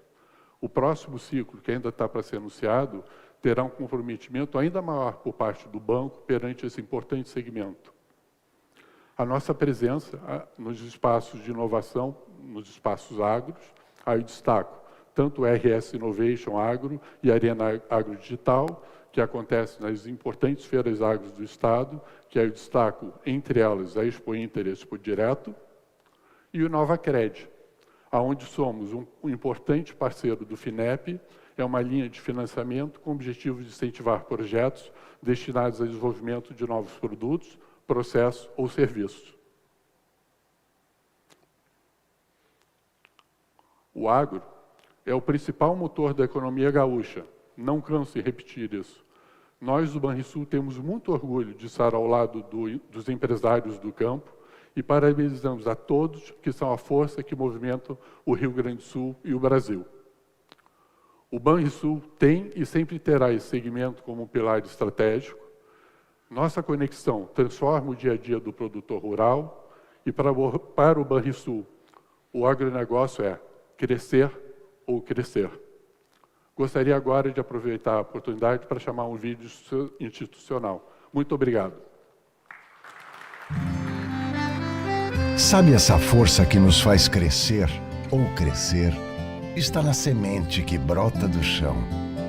O próximo ciclo, que ainda está para ser anunciado, terá um comprometimento ainda maior por parte do banco perante esse importante segmento. A nossa presença nos espaços de inovação, nos espaços agros, aí eu destaco tanto o RS Innovation Agro e a Arena Agro Digital, que acontece nas importantes feiras agros do Estado, que aí eu destaco, entre elas, a Expo Inter e a Expo Direto, e o NovaCred, onde somos um importante parceiro do FINEP, é uma linha de financiamento com o objetivo de incentivar projetos destinados ao desenvolvimento de novos produtos, processos ou serviços. O agro é o principal motor da economia gaúcha. Não canso em repetir isso. Nós, do Banrisul, temos muito orgulho de estar ao lado dos empresários do campo e parabenizamos a todos que são a força que movimenta o Rio Grande do Sul e o Brasil. O Banrisul tem e sempre terá esse segmento como um pilar estratégico. Nossa conexão transforma o dia a dia do produtor rural e para o Banrisul, o agronegócio é crescer ou crescer. Gostaria agora de aproveitar a oportunidade para chamar um vídeo institucional. Muito obrigado. Sabe essa força que nos faz crescer ou crescer? Está na semente que brota do chão,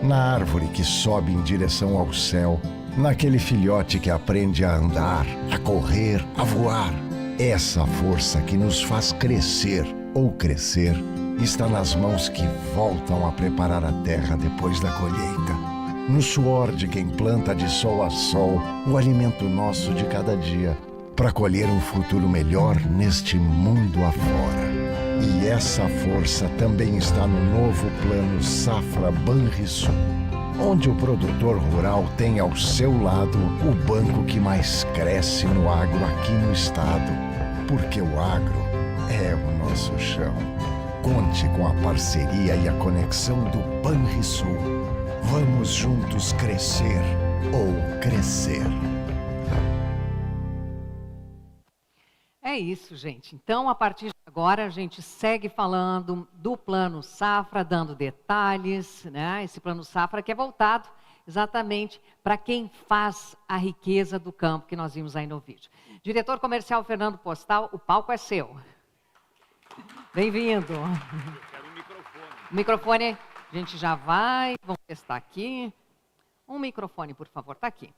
na árvore que sobe em direção ao céu, naquele filhote que aprende a andar, a correr, a voar. Essa força que nos faz crescer ou crescer está nas mãos que voltam a preparar a terra depois da colheita. No suor de quem planta de sol a sol o alimento nosso de cada dia, para colher um futuro melhor neste mundo afora. E essa força também está no novo Plano Safra Banrisul, onde o produtor rural tem ao seu lado o banco que mais cresce no agro aqui no estado, porque o agro é o nosso chão. Conte com a parceria e a conexão do Banrisul. Vamos juntos crescer ou crescer. É isso, gente. Então, a partir de agora, a gente segue falando do Plano Safra, dando detalhes, né? Esse Plano Safra que é voltado exatamente para quem faz a riqueza do campo que nós vimos aí no vídeo. Diretor comercial Fernando Postal, o palco é seu. Bem-vindo. O microfone, a gente já vai, vamos testar aqui. Um microfone, por favor, está aqui.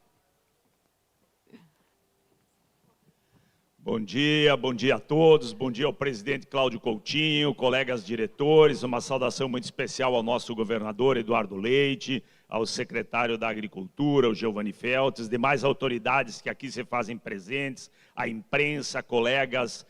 Bom dia a todos, bom dia ao presidente Cláudio Coutinho, colegas diretores, uma saudação muito especial ao nosso governador Eduardo Leite, ao secretário da Agricultura, o Giovanni Feltes, demais autoridades que aqui se fazem presentes, a imprensa, colegas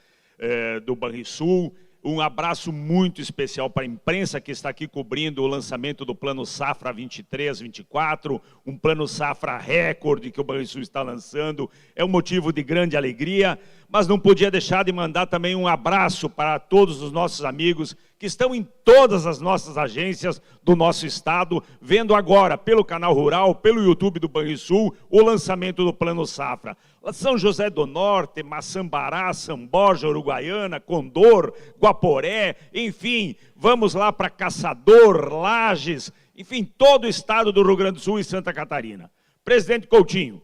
do Banrisul. Um abraço muito especial para a imprensa que está aqui cobrindo o lançamento do Plano Safra 23-24, um Plano Safra recorde que o Banrisul está lançando. É um motivo de grande alegria, mas não podia deixar de mandar também um abraço para todos os nossos amigos que estão em todas as nossas agências do nosso estado, vendo agora pelo canal Rural, pelo YouTube do Banrisul, o lançamento do Plano Safra. São José do Norte, Maçambará, São Borja, Uruguaiana, Condor, Guaporé, enfim, vamos lá para Caçador, Lages, enfim, todo o estado do Rio Grande do Sul e Santa Catarina. Presidente Coutinho,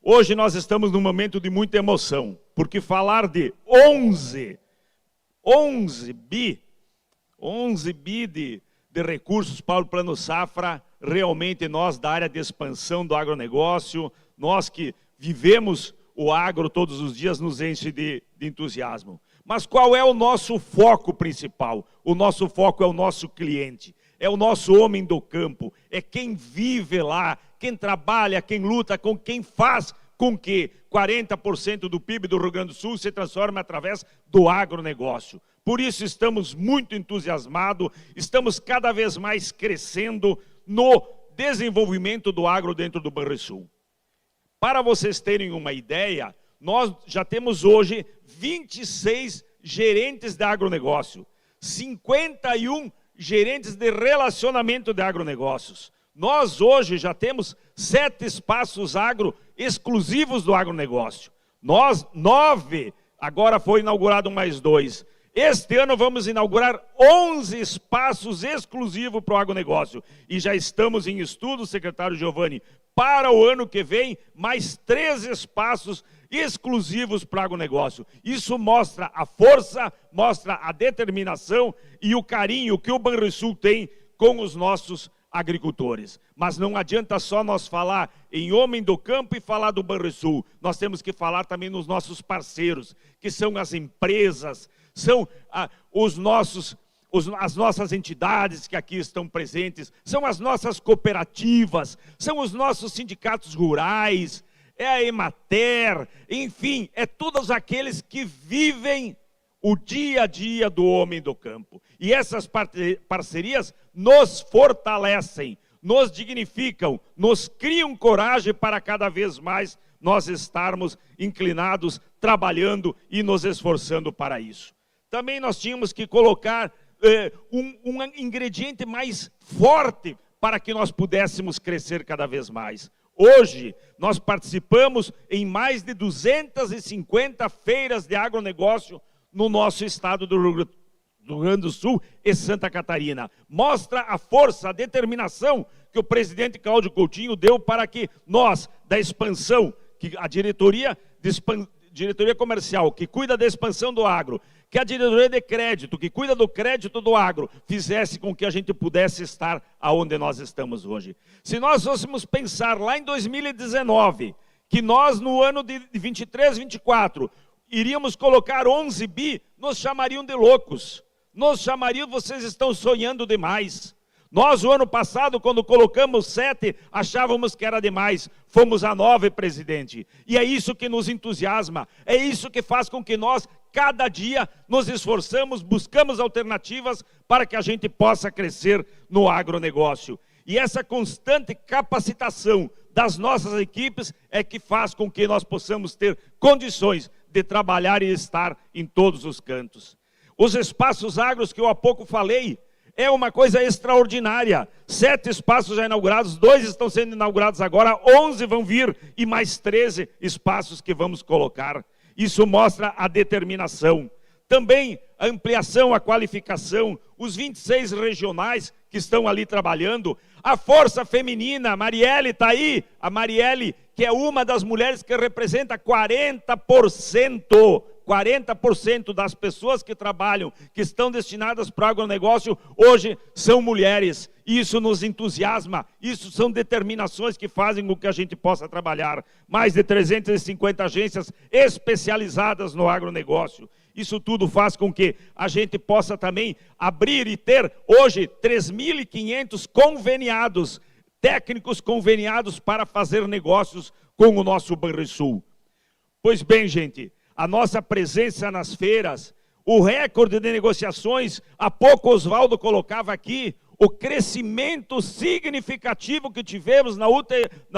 hoje nós estamos num momento de muita emoção, porque falar de 11 bi de recursos para o Plano Safra, realmente nós da área de expansão do agronegócio, nós que vivemos o agro todos os dias, nos enche de entusiasmo. Mas qual é o nosso foco principal? O nosso foco é o nosso cliente, é o nosso homem do campo, é quem vive lá, quem trabalha, quem luta, com quem faz com que 40% do PIB do Rio Grande do Sul se transforme através do agronegócio. Por isso estamos muito entusiasmados, estamos cada vez mais crescendo no desenvolvimento do agro dentro do Banrisul. Para vocês terem uma ideia, nós já temos hoje 26 gerentes de agronegócio, 51 gerentes de relacionamento de agronegócios. Nós hoje já temos 7 espaços agro exclusivos do agronegócio. Nós, 9, agora foi inaugurado mais 2. Este ano vamos inaugurar 11 espaços exclusivos para o agronegócio. E já estamos em estudo, secretário Giovanni, para o ano que vem, mais 3 espaços exclusivos para o agronegócio. Isso mostra a força, mostra a determinação e o carinho que o Banrisul tem com os nossos agricultores. Mas não adianta só nós falar em homem do campo e falar do Banrisul. Nós temos que falar também nos nossos parceiros, que são as empresas, são as nossas entidades que aqui estão presentes, são as nossas cooperativas, são os nossos sindicatos rurais, é a Emater, enfim, é todos aqueles que vivem o dia a dia do homem do campo. E essas parcerias nos fortalecem, nos dignificam, nos criam coragem para cada vez mais nós estarmos inclinados, trabalhando e nos esforçando para isso. Também nós tínhamos que colocar um ingrediente mais forte para que nós pudéssemos crescer cada vez mais. Hoje, nós participamos em mais de 250 feiras de agronegócio no nosso estado do Rio Grande do Sul e Santa Catarina. Mostra a força, a determinação que o presidente Cláudio Coutinho deu para que nós, da expansão, que a diretoria comercial, que cuida da expansão do agro, que a diretoria de crédito, que cuida do crédito do agro, fizesse com que a gente pudesse estar aonde nós estamos hoje. Se nós fôssemos pensar lá em 2019, que nós no ano de 23, 24, iríamos colocar 11 bi, nos chamariam de loucos. Nos chamariam, vocês estão sonhando demais. Nós, o ano passado, quando colocamos 7, achávamos que era demais. Fomos a 9, presidente. E é isso que nos entusiasma. É isso que faz com que nós, cada dia, nos esforçamos, buscamos alternativas para que a gente possa crescer no agronegócio. E essa constante capacitação das nossas equipes é que faz com que nós possamos ter condições de trabalhar e estar em todos os cantos. Os espaços agros que eu há pouco falei, é uma coisa extraordinária. 7 espaços já inaugurados, 2 estão sendo inaugurados agora, 11 vão vir e mais 13 espaços que vamos colocar. Isso mostra a determinação. Também a ampliação, a qualificação, os 26 regionais que estão ali trabalhando, a força feminina, a Marielle está aí, a Marielle, que é uma das mulheres que representa 40% das pessoas que trabalham, que estão destinadas para o agronegócio, hoje são mulheres. Isso nos entusiasma, isso são determinações que fazem com que a gente possa trabalhar. Mais de 350 agências especializadas no agronegócio. Isso tudo faz com que a gente possa também abrir e ter hoje 3.500 conveniados, técnicos conveniados para fazer negócios com o nosso Banrisul. Pois bem, gente, a nossa presença nas feiras, o recorde de negociações, há pouco Oswaldo colocava aqui, o crescimento significativo que tivemos na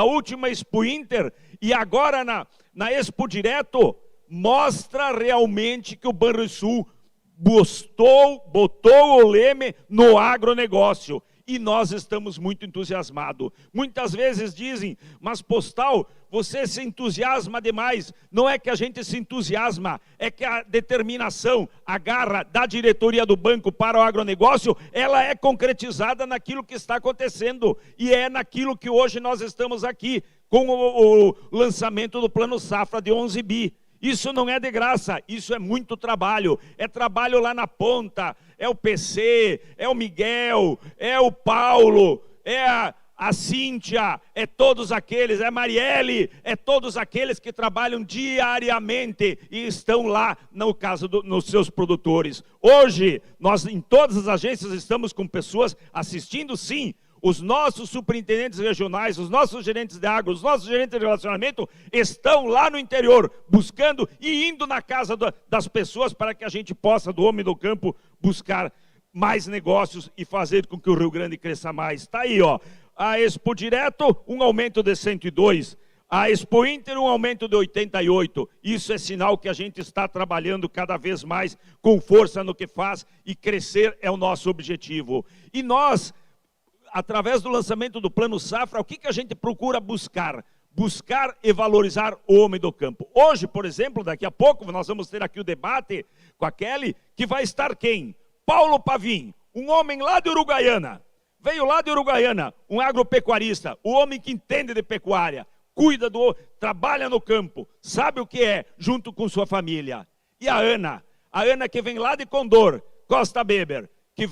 última Expo Inter e agora na Expo Direto, mostra realmente que o Banrisul botou o leme no agronegócio. E nós estamos muito entusiasmados. Muitas vezes dizem, mas Postal, você se entusiasma demais. Não é que a gente se entusiasma, é que a determinação, a garra da diretoria do banco para o agronegócio, ela é concretizada naquilo que está acontecendo. E é naquilo que hoje nós estamos aqui, com o lançamento do Plano Safra de 11 bi. Isso não é de graça, isso é muito trabalho. É trabalho lá na ponta, é o PC, é o Miguel, é o Paulo, é a Cíntia, é todos aqueles, é a Marielle, é todos aqueles que trabalham diariamente e estão lá, no caso nos seus produtores. Hoje, nós em todas as agências estamos com pessoas assistindo, sim. Os nossos superintendentes regionais, os nossos gerentes de agro, os nossos gerentes de relacionamento estão lá no interior, buscando e indo na casa das pessoas para que a gente possa, do homem do campo, buscar mais negócios e fazer com que o Rio Grande cresça mais. Está aí, ó, a Expo Direto, um aumento de 102. A Expo Inter, um aumento de 88. Isso é sinal que a gente está trabalhando cada vez mais com força no que faz e crescer é o nosso objetivo. E nós, através do lançamento do Plano Safra, o que a gente procura buscar? Buscar e valorizar o homem do campo. Hoje, por exemplo, daqui a pouco, nós vamos ter aqui o debate com a Kelly, que vai estar quem? Paulo Pavim, um homem lá de Uruguaiana. Veio lá de Uruguaiana, um agropecuarista, o homem que entende de pecuária, cuida trabalha no campo, sabe o que é, junto com sua família. E a Ana que vem lá de Condor, Costa Beber, que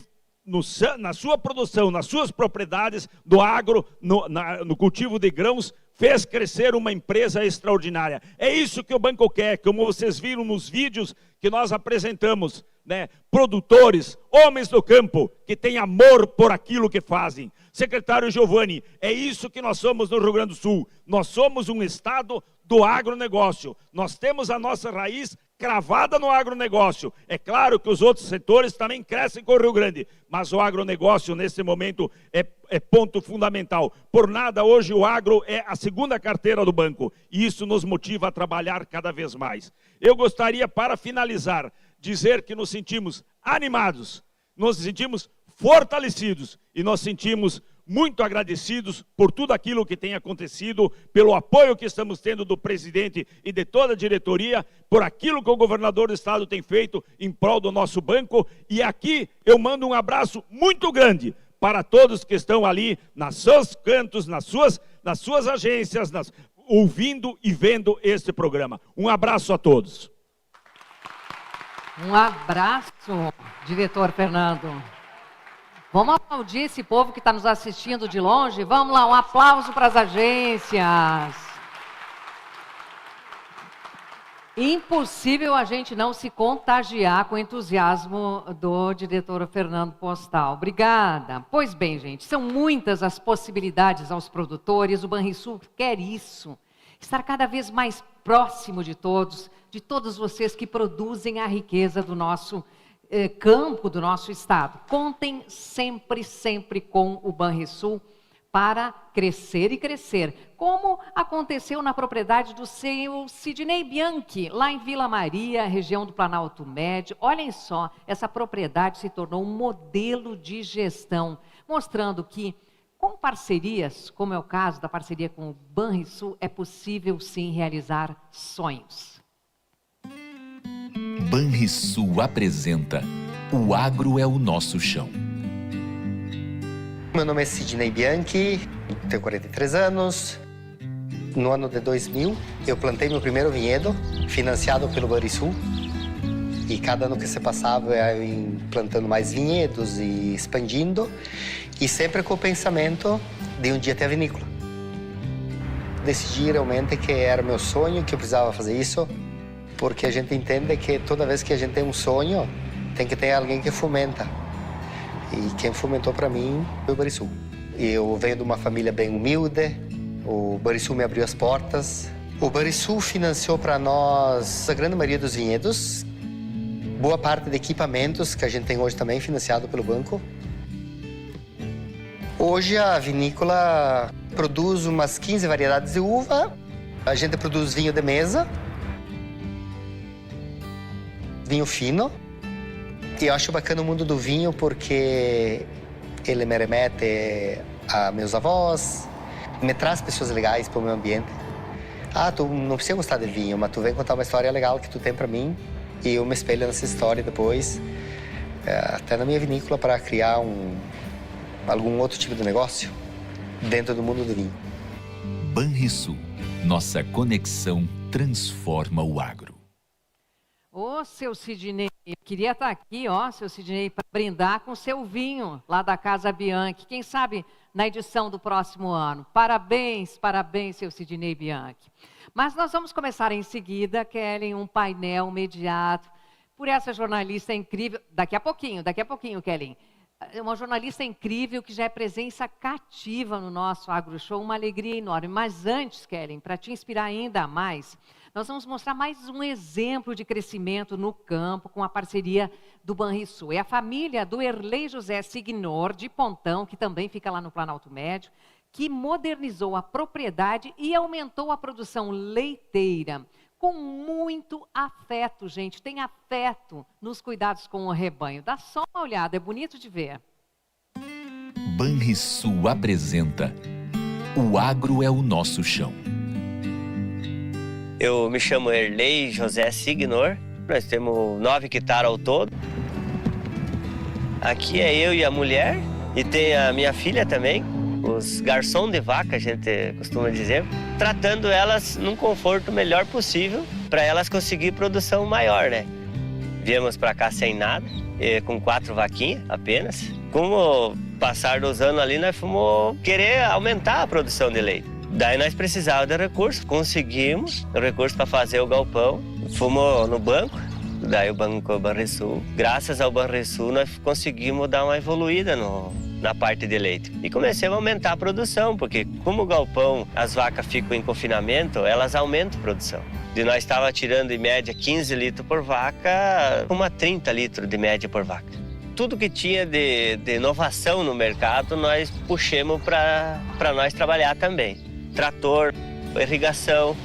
na sua produção, nas suas propriedades do agro, no cultivo de grãos, fez crescer uma empresa extraordinária. É isso que o banco quer, como vocês viram nos vídeos que nós apresentamos, né? Produtores, homens do campo, que têm amor por aquilo que fazem. Secretário Giovanni, é isso que nós somos no Rio Grande do Sul. Nós somos um estado do agronegócio. Nós temos a nossa raiz cravada no agronegócio. É claro que os outros setores também crescem com o Rio Grande, mas o agronegócio, nesse momento, é ponto fundamental. Por nada, hoje o agro é a segunda carteira do banco, e isso nos motiva a trabalhar cada vez mais. Eu gostaria, para finalizar, dizer que nos sentimos animados, nos sentimos fortalecidos e nos sentimos muito agradecidos por tudo aquilo que tem acontecido, pelo apoio que estamos tendo do presidente e de toda a diretoria, por aquilo que o governador do estado tem feito em prol do nosso banco. E aqui eu mando um abraço muito grande para todos que estão ali, nos seus cantos, nas suas agências, ouvindo e vendo este programa. Um abraço a todos. Um abraço, diretor Fernando. Vamos aplaudir esse povo que está nos assistindo de longe? Vamos lá, um aplauso para as agências. Impossível a gente não se contagiar com o entusiasmo do diretor Fernando Postal. Obrigada. Pois bem, gente, são muitas as possibilidades aos produtores. O Banrisul quer isso. Estar cada vez mais próximo de todos vocês que produzem a riqueza do nosso campo, do nosso estado. Contem sempre, sempre com o Banrisul para crescer e crescer, como aconteceu na propriedade do seu Sidney Bianchi, lá em Vila Maria, região do Planalto Médio. Olhem só, essa propriedade se tornou um modelo de gestão, mostrando que com parcerias, como é o caso da parceria com o Banrisul, é possível sim realizar sonhos. Banrisul apresenta O Agro é o Nosso Chão. Meu nome é Sidney Bianchi, tenho 43 anos. No ano de 2000, eu plantei meu primeiro vinhedo, financiado pelo Banrisul. E cada ano que se passava, eu ia plantando mais vinhedos e expandindo. E sempre com o pensamento de um dia ter a vinícola. Decidi realmente que era meu sonho, que eu precisava fazer isso. Porque a gente entende que toda vez que a gente tem um sonho, tem que ter alguém que fomenta. E quem fomentou para mim foi o Banrisul. Eu venho de uma família bem humilde, o Banrisul me abriu as portas. O Banrisul financiou para nós a grande maioria dos vinhedos, boa parte de equipamentos que a gente tem hoje também financiado pelo banco. Hoje a vinícola produz umas 15 variedades de uva, a gente produz vinho de mesa, vinho fino. E eu acho bacana o mundo do vinho porque ele me remete a meus avós, me traz pessoas legais para o meu ambiente. Ah, tu não precisa gostar de vinho, mas tu vem contar uma história legal que tu tem para mim e eu me espelho nessa história depois, até na minha vinícola, para criar algum outro tipo de negócio dentro do mundo do vinho. Banrisul, nossa conexão transforma o agro. Ô, seu Sidney, eu queria estar aqui, ó, seu Sidney, para brindar com seu vinho lá da Casa Bianchi. Quem sabe na edição do próximo ano. Parabéns, parabéns, seu Sidney Bianchi. Mas nós vamos começar em seguida, Kelly, um painel mediado por essa jornalista incrível. Daqui a pouquinho, Kelly. Uma jornalista incrível que já é presença cativa no nosso Agro Show, uma alegria enorme. Mas antes, Kelly, para te inspirar ainda mais, nós vamos mostrar mais um exemplo de crescimento no campo com a parceria do Banrisul. É a família do Erlei José Signor, de Pontão, que também fica lá no Planalto Médio, que modernizou a propriedade e aumentou a produção leiteira. Com muito afeto, gente. Tem afeto nos cuidados com o rebanho. Dá só uma olhada, é bonito de ver. Banrisul apresenta O Agro é o Nosso Chão. Eu me chamo Erlei José Signor. Nós temos 9 hectares ao todo. Aqui é eu e a mulher. E tem a minha filha também. Os garçons de vaca, a gente costuma dizer. Tratando elas num conforto melhor possível para elas conseguir produção maior, né? Viemos para cá sem nada, com 4 vaquinhas apenas. Com o passar dos anos ali, nós fomos querer aumentar a produção de leite. Daí nós precisávamos de recursos, conseguimos o recurso para fazer o galpão. Fomos no banco, daí o Banco Banrisul. Graças ao Banrisul, nós conseguimos dar uma evoluída na parte de leite. E começamos a aumentar a produção, porque como o galpão, as vacas ficam em confinamento, elas aumentam a produção. De nós estava tirando em média 15 litros por vaca, uma 30 litros de média por vaca. Tudo que tinha de inovação no mercado, nós puxamos para nós trabalhar também. Trator, irrigação,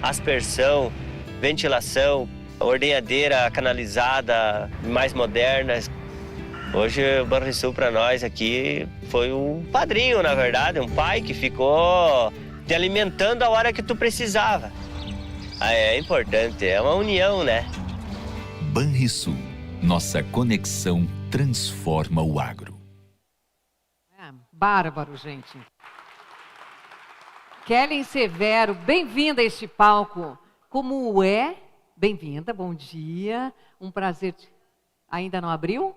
aspersão, ventilação, ordenhadeira canalizada, mais modernas. Hoje o Banrisul para nós aqui foi um padrinho, na verdade, um pai que ficou te alimentando a hora que tu precisava. É importante, é uma união, né? Banrisul, nossa conexão transforma o agro. Bárbaro, gente. Kellen Severo, bem-vinda a este palco. Como é? Bem-vinda, bom dia. Um prazer. Ainda não abriu?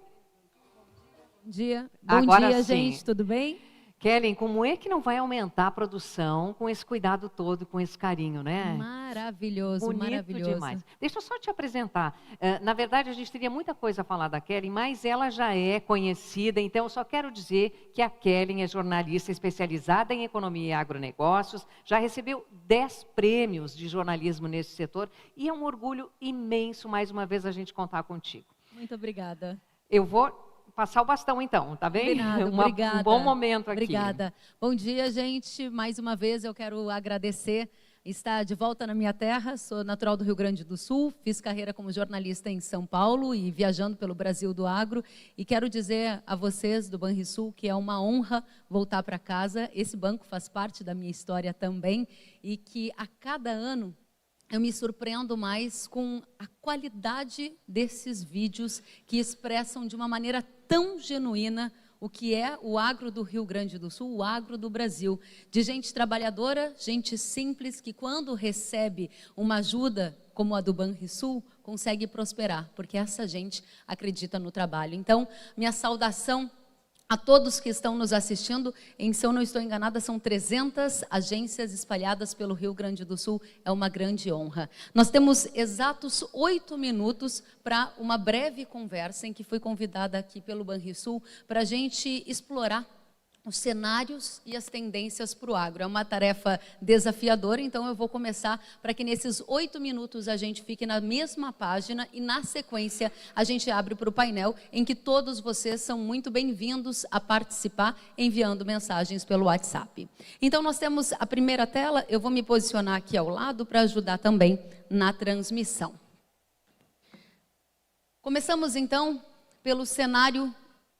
Bom dia. Bom Agora dia, sim. gente. Tudo bem? Kellen, como é que não vai aumentar a produção com esse cuidado todo, com esse carinho, né? Maravilhoso, Bonito maravilhoso. demais. Deixa eu só te apresentar. Na verdade, a gente teria muita coisa a falar da Kellen, mas ela já é conhecida, então eu só quero dizer que a Kellen é jornalista especializada em economia e agronegócios, já recebeu 10 prêmios de jornalismo nesse setor e é um orgulho imenso, mais uma vez, a gente contar contigo. Muito obrigada. Eu vou passar o bastão, então, tá bem? Obrigada. Um bom momento aqui. Obrigada. Bom dia, gente. Mais uma vez eu quero agradecer estar de volta na minha terra. Sou natural do Rio Grande do Sul, fiz carreira como jornalista em São Paulo e viajando pelo Brasil do agro. E quero dizer a vocês do Banrisul que é uma honra voltar para casa. Esse banco faz parte da minha história também e que a cada ano eu me surpreendo mais com a qualidade desses vídeos que expressam de uma maneira tão genuína o que é o agro do Rio Grande do Sul, o agro do Brasil. De gente trabalhadora, gente simples, que quando recebe uma ajuda como a do Banrisul, consegue prosperar, porque essa gente acredita no trabalho. Então, minha saudação a todos que estão nos assistindo. Se eu não estou enganada, são 300 agências espalhadas pelo Rio Grande do Sul. É uma grande honra. Nós temos exatos 8 minutos para uma breve conversa em que fui convidada aqui pelo Banrisul para a gente explorar os cenários e as tendências para o agro. É uma tarefa desafiadora, então eu vou começar para que nesses 8 minutos a gente fique na mesma página e na sequência a gente abre para o painel em que todos vocês são muito bem-vindos a participar enviando mensagens pelo WhatsApp. Então nós temos a primeira tela, eu vou me posicionar aqui ao lado para ajudar também na transmissão. Começamos então pelo cenário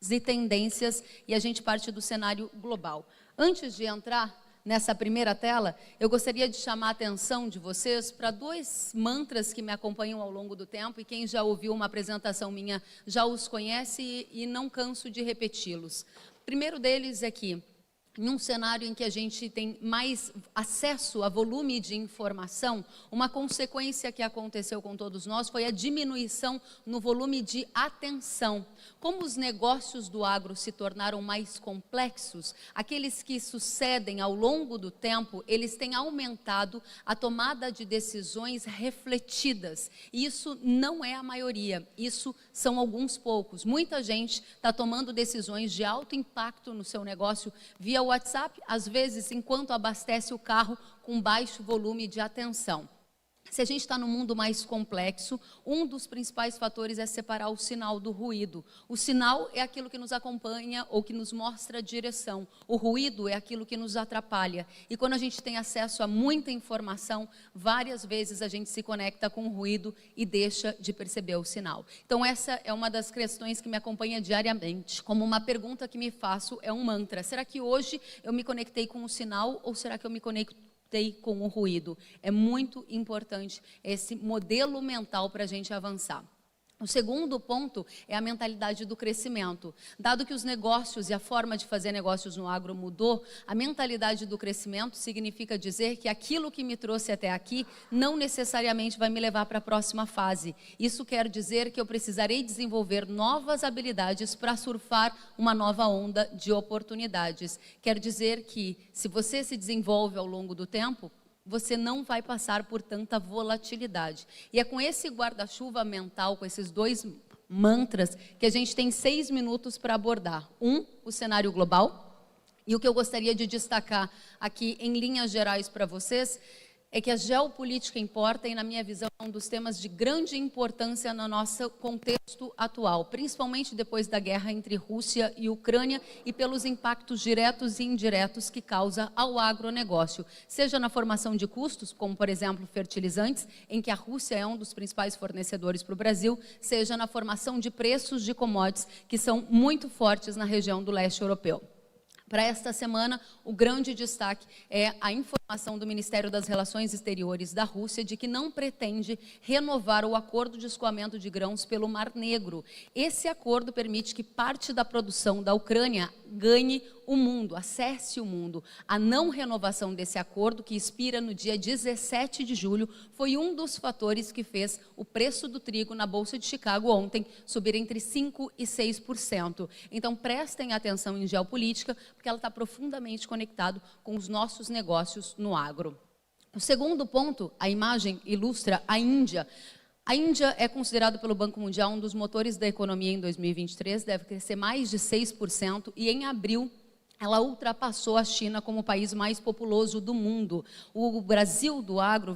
e tendências, e a gente parte do cenário global. Antes de entrar nessa primeira tela, eu gostaria de chamar a atenção de vocês para 2 mantras que me acompanham ao longo do tempo, e quem já ouviu uma apresentação minha já os conhece e não canso de repeti-los. O primeiro deles é que, em um cenário em que a gente tem mais acesso a volume de informação, uma consequência que aconteceu com todos nós foi a diminuição no volume de atenção. Como os negócios do agro se tornaram mais complexos, aqueles que sucedem ao longo do tempo, eles têm aumentado a tomada de decisões refletidas. E isso não é a maioria, isso são alguns poucos. Muita gente está tomando decisões de alto impacto no seu negócio via WhatsApp, às vezes enquanto abastece o carro com baixo volume de atenção. Se a gente está num mundo mais complexo, um dos principais fatores é separar o sinal do ruído. O sinal é aquilo que nos acompanha ou que nos mostra a direção. O ruído é aquilo que nos atrapalha. E quando a gente tem acesso a muita informação, várias vezes a gente se conecta com o ruído e deixa de perceber o sinal. Então essa é uma das questões que me acompanha diariamente. Como uma pergunta que me faço é um mantra. Será que hoje eu me conectei com o sinal ou será que eu me conectei com o ruído? É muito importante esse modelo mental para a gente avançar. O segundo ponto é a mentalidade do crescimento. Dado que os negócios e a forma de fazer negócios no agro mudou, a mentalidade do crescimento significa dizer que aquilo que me trouxe até aqui não necessariamente vai me levar para a próxima fase. Isso quer dizer que eu precisarei desenvolver novas habilidades para surfar uma nova onda de oportunidades. Quer dizer que, se você se desenvolve ao longo do tempo, você não vai passar por tanta volatilidade. E é com esse guarda-chuva mental, com esses dois mantras, que a gente tem 6 minutos para abordar. O cenário global. E o que eu gostaria de destacar aqui, em linhas gerais para vocês, é que a geopolítica importa e, na minha visão, é um dos temas de grande importância no nosso contexto atual, principalmente depois da guerra entre Rússia e Ucrânia e pelos impactos diretos e indiretos que causa ao agronegócio, seja na formação de custos, como, por exemplo, fertilizantes, em que a Rússia é um dos principais fornecedores para o Brasil, seja na formação de preços de commodities, que são muito fortes na região do leste europeu. Para esta semana, o grande destaque é a informação do Ministério das Relações Exteriores da Rússia de que não pretende renovar o acordo de escoamento de grãos pelo Mar Negro. Esse acordo permite que parte da produção da Ucrânia ganhe o mundo, acesse o mundo. A não renovação desse acordo, que expira no dia 17 de julho, foi um dos fatores que fez o preço do trigo na Bolsa de Chicago ontem subir entre 5% e 6%. Então, prestem atenção em geopolítica, porque ela está profundamente conectada com os nossos negócios no agro. O segundo ponto, a imagem ilustra a Índia. A Índia é considerada pelo Banco Mundial um dos motores da economia em 2023, deve crescer mais de 6%, e em abril ela ultrapassou a China como o país mais populoso do mundo. O Brasil do agro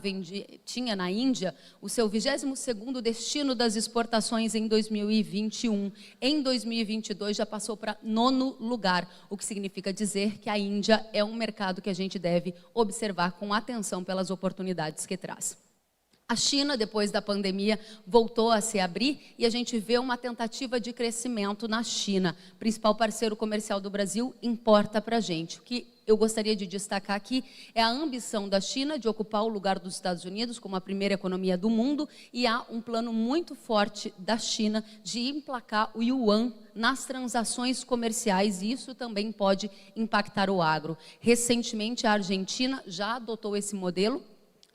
tinha na Índia o seu 22º destino das exportações em 2021. Em 2022 já passou para 9º lugar, o que significa dizer que a Índia é um mercado que a gente deve observar com atenção pelas oportunidades que traz. A China, depois da pandemia, voltou a se abrir e a gente vê uma tentativa de crescimento na China. Principal parceiro comercial do Brasil, importa para a gente. O que eu gostaria de destacar aqui é a ambição da China de ocupar o lugar dos Estados Unidos como a primeira economia do mundo, e há um plano muito forte da China de emplacar o yuan nas transações comerciais, e isso também pode impactar o agro. Recentemente, a Argentina já adotou esse modelo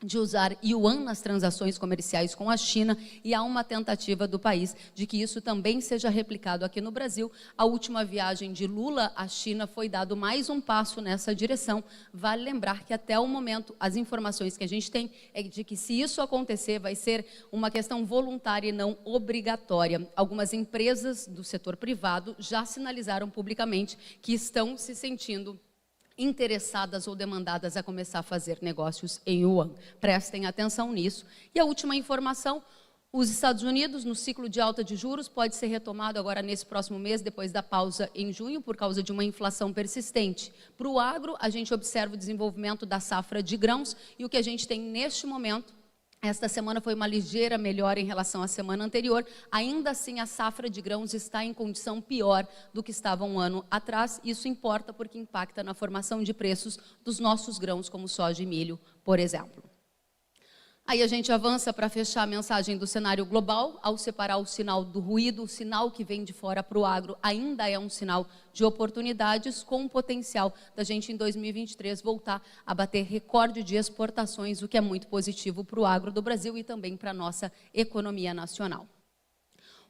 de usar yuan nas transações comerciais com a China, e há uma tentativa do país de que isso também seja replicado aqui no Brasil. A última viagem de Lula à China foi dado mais um passo nessa direção. Vale lembrar que até o momento as informações que a gente tem é de que, se isso acontecer, vai ser uma questão voluntária e não obrigatória. Algumas empresas do setor privado já sinalizaram publicamente que estão se sentindo interessadas ou demandadas a começar a fazer negócios em yuan. Prestem atenção nisso. E a última informação, os Estados Unidos, no ciclo de alta de juros, pode ser retomado agora nesse próximo mês, depois da pausa em junho, por causa de uma inflação persistente. Para o agro, a gente observa o desenvolvimento da safra de grãos, e o que a gente tem neste momento, esta semana foi uma ligeira melhora em relação à semana anterior. Ainda assim, a safra de grãos está em condição pior do que estava um ano atrás. Isso importa porque impacta na formação de preços dos nossos grãos, como soja e milho, por exemplo. Aí a gente avança para fechar a mensagem do cenário global. Ao separar o sinal do ruído, o sinal que vem de fora para o agro ainda é um sinal de oportunidades, com o potencial da gente, em 2023, voltar a bater recorde de exportações, o que é muito positivo para o agro do Brasil e também para a nossa economia nacional.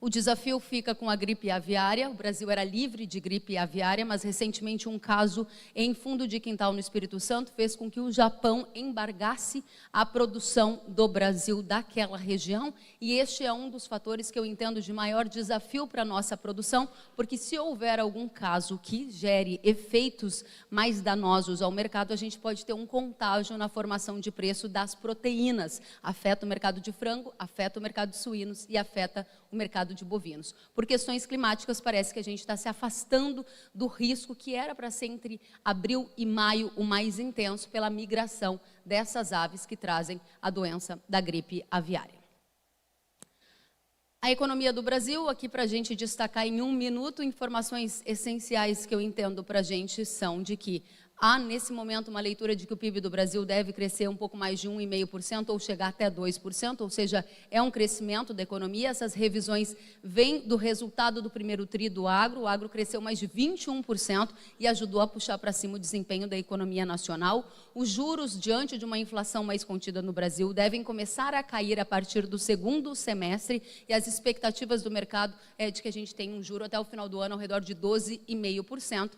O desafio fica com a gripe aviária. O Brasil era livre de gripe aviária, mas recentemente um caso em fundo de quintal no Espírito Santo fez com que o Japão embargasse a produção do Brasil daquela região. E este é um dos fatores que eu entendo de maior desafio para a nossa produção, porque se houver algum caso que gere efeitos mais danosos ao mercado, a gente pode ter um contágio na formação de preço das proteínas. Afeta o mercado de frango, afeta o mercado de suínos e afeta o mercado de bovinos. Por questões climáticas, parece que a gente está se afastando do risco que era para ser entre abril e maio o mais intenso pela migração dessas aves que trazem a doença da gripe aviária. A economia do Brasil, aqui para a gente destacar em 1 minuto, informações essenciais que eu entendo para a gente são de que há, nesse momento, uma leitura de que o PIB do Brasil deve crescer um pouco mais de 1,5% ou chegar até 2%, ou seja, é um crescimento da economia. Essas revisões vêm do resultado do primeiro tri do agro. O agro cresceu mais de 21% e ajudou a puxar para cima o desempenho da economia nacional. Os juros, diante de uma inflação mais contida no Brasil, devem começar a cair a partir do segundo semestre e as expectativas do mercado é de que a gente tenha um juro até o final do ano ao redor de 12,5%.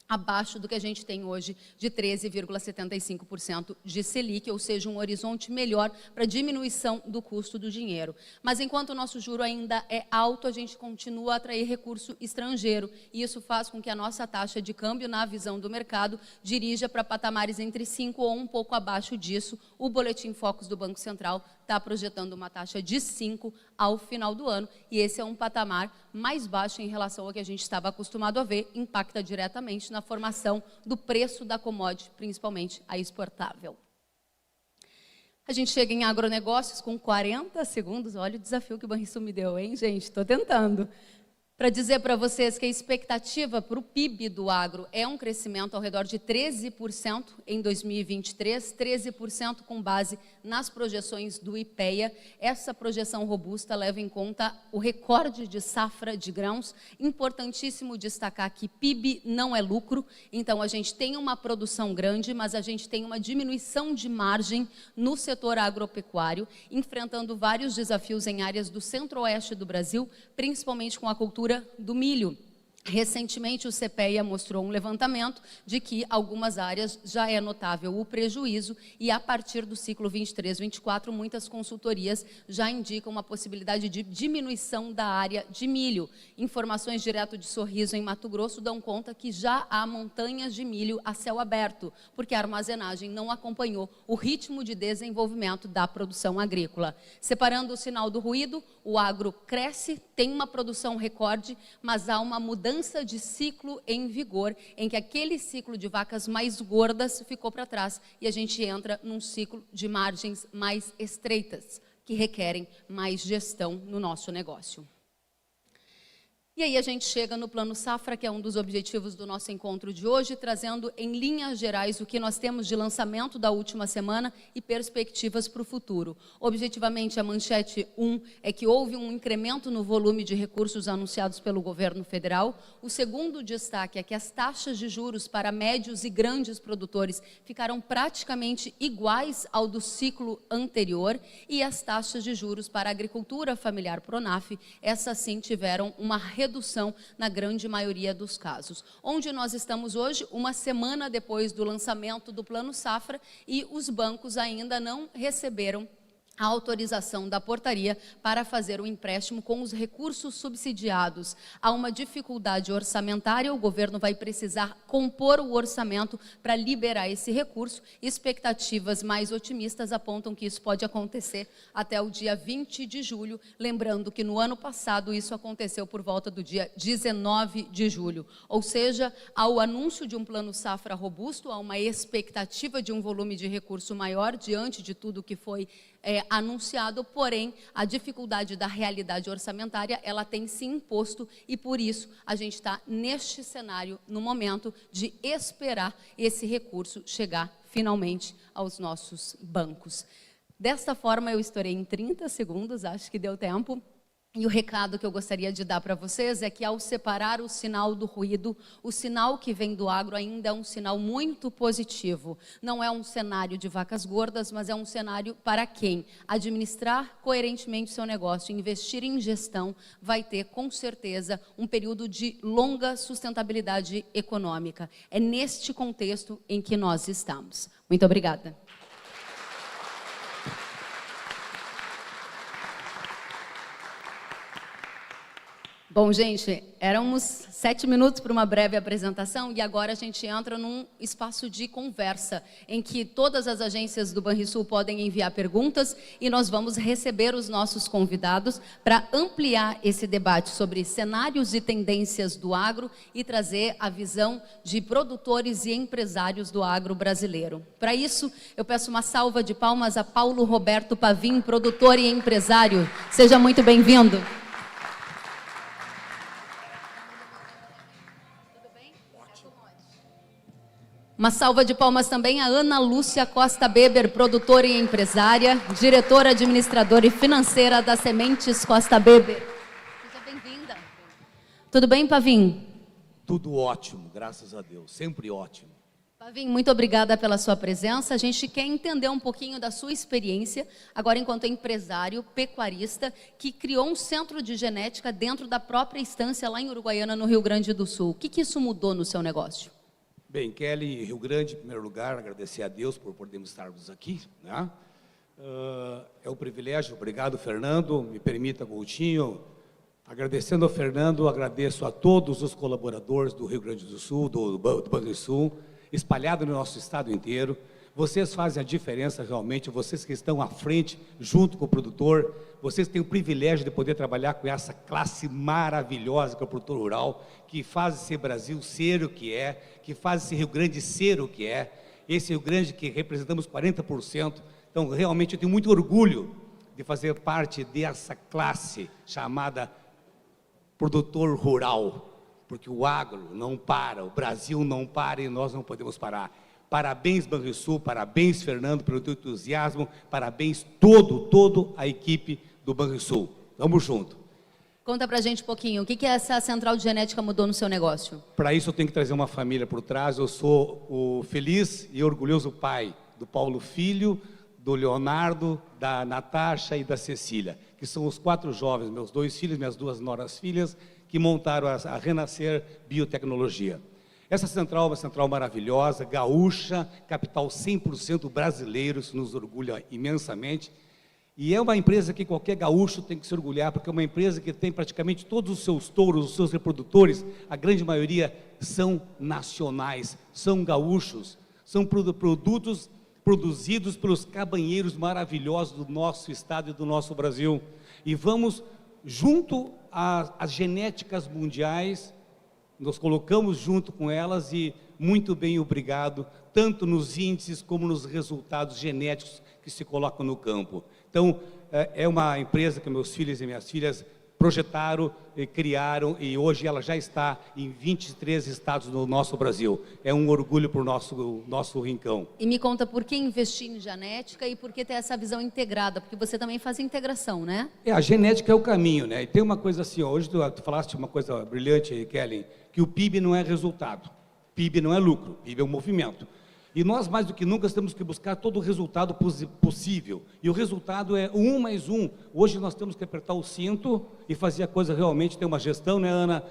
Abaixo do que a gente tem hoje de 13,75% de Selic, ou seja, um horizonte melhor para diminuição do custo do dinheiro. Mas enquanto o nosso juro ainda é alto, a gente continua a atrair recurso estrangeiro, e isso faz com que a nossa taxa de câmbio, na visão do mercado, dirija para patamares entre 5 ou um pouco abaixo disso. O Boletim Focus do Banco Central está projetando uma taxa de 5 ao final do ano, e esse é um patamar mais baixo em relação ao que a gente estava acostumado a ver, impacta diretamente na formação do preço da commodity, principalmente a exportável. A gente chega em agronegócios com 40 segundos, olha o desafio que o Banrisul me deu, hein, gente? Estou tentando. Para dizer para vocês que a expectativa para o PIB do agro é um crescimento ao redor de 13% em 2023, 13% com base nas projeções do IPEA. Essa projeção robusta leva em conta o recorde de safra de grãos. Importantíssimo destacar que PIB não é lucro, então a gente tem uma produção grande, mas a gente tem uma diminuição de margem no setor agropecuário, enfrentando vários desafios em áreas do centro-oeste do Brasil, principalmente com a cultura do milho. Recentemente, o CPEA mostrou um levantamento de que algumas áreas já é notável o prejuízo e, a partir do ciclo 23-24, muitas consultorias já indicam uma possibilidade de diminuição da área de milho. Informações direto de Sorriso, em Mato Grosso, dão conta que já há montanhas de milho a céu aberto, porque a armazenagem não acompanhou o ritmo de desenvolvimento da produção agrícola. Separando o sinal do ruído, o agro cresce, tem uma produção recorde, mas há uma mudança de ciclo em vigor, em que aquele ciclo de vacas mais gordas ficou para trás e a gente entra num ciclo de margens mais estreitas, que requerem mais gestão no nosso negócio. E aí a gente chega no Plano Safra, que é um dos objetivos do nosso encontro de hoje, trazendo em linhas gerais o que nós temos de lançamento da última semana e perspectivas para o futuro. Objetivamente, a manchete 1 é que houve um incremento no volume de recursos anunciados pelo governo federal. O segundo destaque é que as taxas de juros para médios e grandes produtores ficaram praticamente iguais ao do ciclo anterior, e as taxas de juros para a agricultura familiar Pronaf, essas sim tiveram uma redução na grande maioria dos casos. Onde nós estamos hoje, uma semana depois do lançamento do Plano Safra, e os bancos ainda não receberam a autorização da portaria para fazer o empréstimo com os recursos subsidiados. Há uma dificuldade orçamentária, o governo vai precisar compor o orçamento para liberar esse recurso. Expectativas mais otimistas apontam que isso pode acontecer até o dia 20 de julho, lembrando que no ano passado isso aconteceu por volta do dia 19 de julho. Ou seja, ao anúncio de um plano safra robusto, há uma expectativa de um volume de recurso maior diante de tudo que foi anunciado, porém, a dificuldade da realidade orçamentária, ela tem se imposto, e por isso a gente está neste cenário, no momento de esperar esse recurso chegar finalmente aos nossos bancos. Desta forma, eu estourei em 30 segundos, acho que deu tempo. E o recado que eu gostaria de dar para vocês é que, ao separar o sinal do ruído, o sinal que vem do agro ainda é um sinal muito positivo. Não é um cenário de vacas gordas, mas é um cenário para quem administrar coerentemente o seu negócio, investir em gestão, vai ter, com certeza, um período de longa sustentabilidade econômica. É neste contexto em que nós estamos. Muito obrigada. Bom, gente, éramos 7 minutos para uma breve apresentação e agora a gente entra num espaço de conversa em que todas as agências do Banrisul podem enviar perguntas e nós vamos receber os nossos convidados para ampliar esse debate sobre cenários e tendências do agro e trazer a visão de produtores e empresários do agro brasileiro. Para isso, eu peço uma salva de palmas a Paulo Roberto Pavim, produtor e empresário. Seja muito bem-vindo. Uma salva de palmas também a Ana Lúcia Costa Beber, produtora e empresária, diretora administradora e financeira da Sementes Costa Beber. Seja bem-vinda. Tudo bem, Pavim? Tudo ótimo, graças a Deus, sempre ótimo. Pavim, muito obrigada pela sua presença. A gente quer entender um pouquinho da sua experiência, agora enquanto empresário, pecuarista, que criou um centro de genética dentro da própria estância lá em Uruguaiana, no Rio Grande do Sul. O que isso mudou no seu negócio? Bem, Kelly, Rio Grande, em primeiro lugar, agradecer a Deus por podermos estarmos aqui, né? É um privilégio, obrigado, Fernando, me permita, Coutinho, agradecendo ao Fernando, agradeço a todos os colaboradores do Rio Grande do Sul, do Banrisul, espalhado no nosso estado inteiro. Vocês fazem a diferença realmente, vocês que estão à frente, junto com o produtor, vocês têm o privilégio de poder trabalhar com essa classe maravilhosa que é o produtor rural, que faz esse Brasil ser o que é, que faz esse Rio Grande ser o que é, esse Rio Grande que representamos 40%. Então, realmente, eu tenho muito orgulho de fazer parte dessa classe chamada produtor rural, porque o agro não para, o Brasil não para e nós não podemos parar. Parabéns, Banrisul, parabéns, Fernando, pelo teu entusiasmo, parabéns toda a equipe do Banrisul. Vamos junto. Conta pra gente um pouquinho, o que essa central de genética mudou no seu negócio? Para isso eu tenho que trazer uma família por trás. Eu sou o feliz e orgulhoso pai do Paulo Filho, do Leonardo, da Natasha e da Cecília, que são os 4 jovens, meus 2 filhos, minhas 2 noras filhas, que montaram a Renascer Biotecnologia. Essa central é uma central maravilhosa, gaúcha, capital 100% brasileiro, isso nos orgulha imensamente. E é uma empresa que qualquer gaúcho tem que se orgulhar, porque é uma empresa que tem praticamente todos os seus touros, os seus reprodutores, a grande maioria são nacionais, são gaúchos, são produtos produzidos pelos cabanheiros maravilhosos do nosso estado e do nosso Brasil. E vamos, junto às genéticas mundiais, nos colocamos junto com elas e muito bem obrigado, tanto nos índices como nos resultados genéticos que se colocam no campo. Então, é uma empresa que meus filhos e minhas filhas projetaram, criaram e hoje ela já está em 23 estados do nosso Brasil. É um orgulho para o nosso rincão. E me conta por que investir em genética e por que ter essa visão integrada, porque você também faz integração, né? A genética é o caminho, né? E tem uma coisa assim, hoje tu falaste uma coisa brilhante, Kelly, que o PIB não é resultado, PIB não é lucro, PIB é um movimento. E nós, mais do que nunca, temos que buscar todo o resultado possível. E o resultado é 1 mais 1. Hoje nós temos que apertar o cinto e fazer a coisa realmente, ter uma gestão, né, Ana,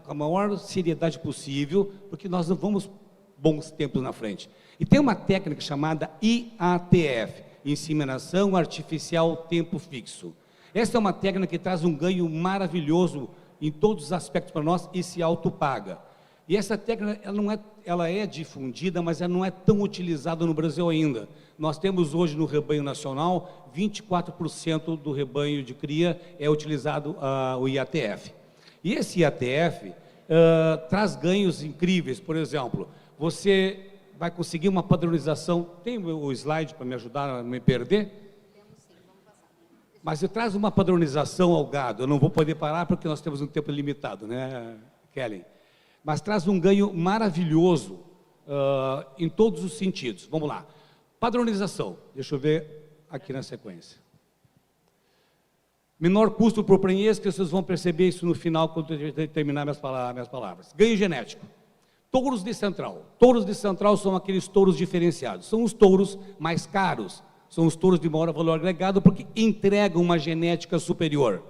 com a maior seriedade possível, porque nós não vamos bons tempos na frente. E tem uma técnica chamada IATF, Inseminação Artificial Tempo Fixo. Essa é uma técnica que traz um ganho maravilhoso em todos os aspectos para nós e se autopaga. E essa técnica, ela é difundida, mas ela não é tão utilizada no Brasil ainda. Nós temos hoje no rebanho nacional, 24% do rebanho de cria é utilizado o IATF. E esse IATF traz ganhos incríveis. Por exemplo, você vai conseguir uma padronização. Tem o slide para me ajudar a não me perder? Mas traz uma padronização ao gado. Eu não vou poder parar porque nós temos um tempo limitado, né, Kelly? Mas traz um ganho maravilhoso em todos os sentidos. Vamos lá. Padronização. Deixa eu ver aqui na sequência. Menor custo por prenhez, que vocês vão perceber isso no final, quando eu terminar minhas palavras. Ganho genético. Touros de central. Touros de central são aqueles touros diferenciados. São os touros mais caros. São os touros de maior valor agregado, porque entregam uma genética superior.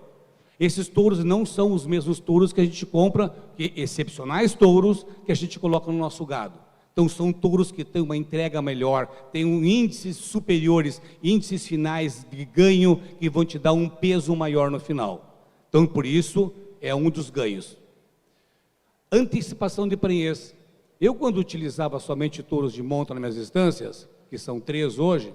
Esses touros não são os mesmos touros que a gente compra, excepcionais touros que a gente coloca no nosso gado. Então, são touros que têm uma entrega melhor, têm índices superiores, índices finais de ganho, que vão te dar um peso maior no final. Então, por isso, é um dos ganhos. Antecipação de prenhez. Eu, quando utilizava somente touros de monta nas minhas estâncias, que são 3 hoje,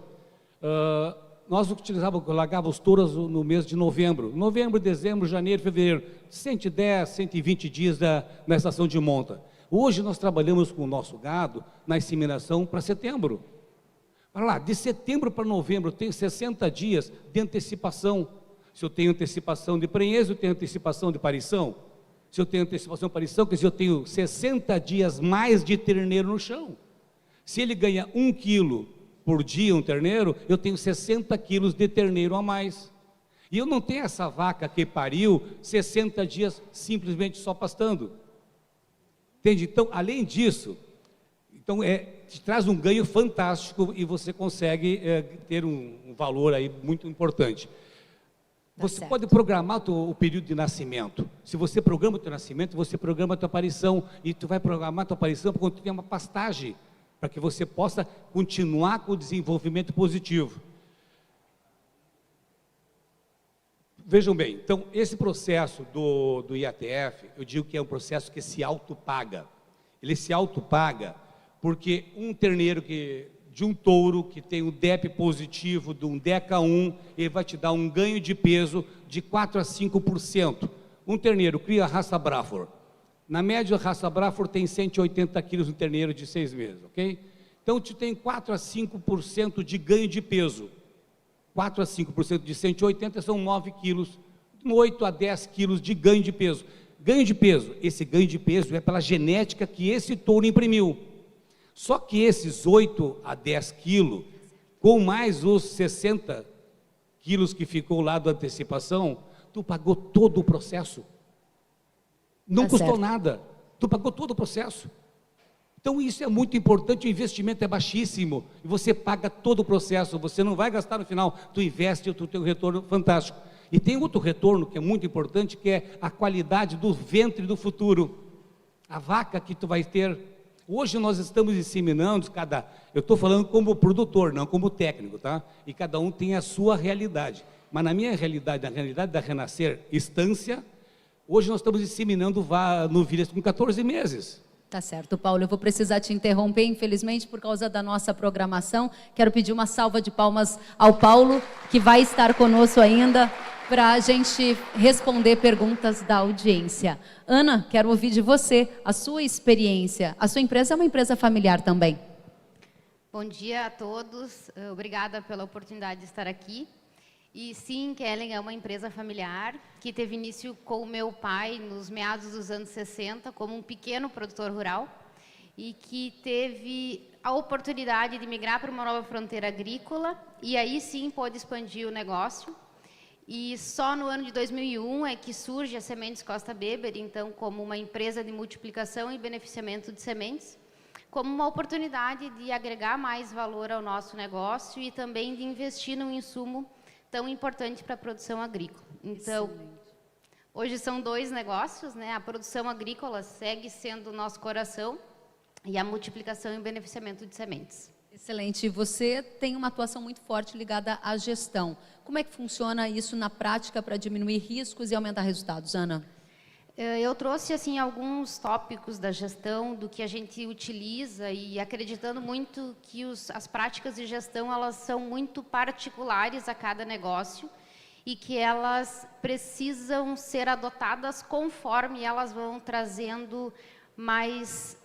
nós utilizávamos, largava os touros no mês de novembro. Novembro, dezembro, janeiro, fevereiro. 110, 120 dias na estação de monta. Hoje nós trabalhamos com o nosso gado na inseminação para setembro. Para lá, de setembro para novembro, eu tenho 60 dias de antecipação. Se eu tenho antecipação de prenhez, eu tenho antecipação de parição. Se eu tenho antecipação de parição, quer dizer, eu tenho 60 dias mais de terneiro no chão. Se ele ganha 1 quilo por dia, um terneiro, eu tenho 60 quilos de terneiro a mais. E eu não tenho essa vaca que pariu 60 dias simplesmente só pastando. Entende? Então, além disso, te traz um ganho fantástico e você consegue ter um valor aí muito importante. Você pode programar o período de nascimento. Se você programa o teu nascimento, você programa a tua aparição, e tu vai programar a tua aparição quando tu tem uma pastagem, para que você possa continuar com o desenvolvimento positivo. Vejam bem, então, esse processo do IATF, eu digo que é um processo que se autopaga. Ele se autopaga porque um terneiro de um touro que tem um DEP positivo de um DECA 1, ele vai te dar um ganho de peso de 4 a 5%. Um terneiro cria a raça Braford. Na média, a raça Braford tem 180 quilos no terneiro de 6 meses, ok? Então, tu tem 4 a 5% de ganho de peso. 4 a 5% de 180 são 9 quilos, 8 a 10 quilos de ganho de peso. Ganho de peso, esse ganho de peso é pela genética que esse touro imprimiu. Só que esses 8 a 10 quilos, com mais os 60 quilos que ficou lá da antecipação, tu pagou todo o processo. Não custou nada, tu pagou todo o processo. Então isso é muito importante, o investimento é baixíssimo, e você paga todo o processo, você não vai gastar no final, tu investe e tu tem um retorno fantástico. E tem outro retorno que é muito importante, que é a qualidade do ventre do futuro. A vaca que tu vai ter. Hoje nós estamos inseminando, eu estou falando como produtor, não como técnico, tá? E cada um tem a sua realidade. Mas na minha realidade, na realidade da Renascer Estância, hoje nós estamos inseminando novilhas com 14 meses. Tá certo, Paulo, eu vou precisar te interromper, infelizmente, por causa da nossa programação. Quero pedir uma salva de palmas ao Paulo, que vai estar conosco ainda, para a gente responder perguntas da audiência. Ana, quero ouvir de você a sua experiência. A sua empresa é uma empresa familiar também. Bom dia a todos, obrigada pela oportunidade de estar aqui. E sim, Kellen é uma empresa familiar que teve início com o meu pai nos meados dos anos 60 como um pequeno produtor rural e que teve a oportunidade de migrar para uma nova fronteira agrícola e aí sim pôde expandir o negócio. E só no ano de 2001 é que surge a Sementes Costa Beber, então como uma empresa de multiplicação e beneficiamento de sementes, como uma oportunidade de agregar mais valor ao nosso negócio e também de investir num insumo tão importante para a produção agrícola. Então, hoje são 2 negócios, né? A produção agrícola segue sendo o nosso coração e a multiplicação e beneficiamento de sementes. Excelente. Você tem uma atuação muito forte ligada à gestão. Como é que funciona isso na prática para diminuir riscos e aumentar resultados, Ana? Eu trouxe assim alguns tópicos da gestão, do que a gente utiliza e acreditando muito que as práticas de gestão elas são muito particulares a cada negócio e que elas precisam ser adotadas conforme elas vão trazendo mais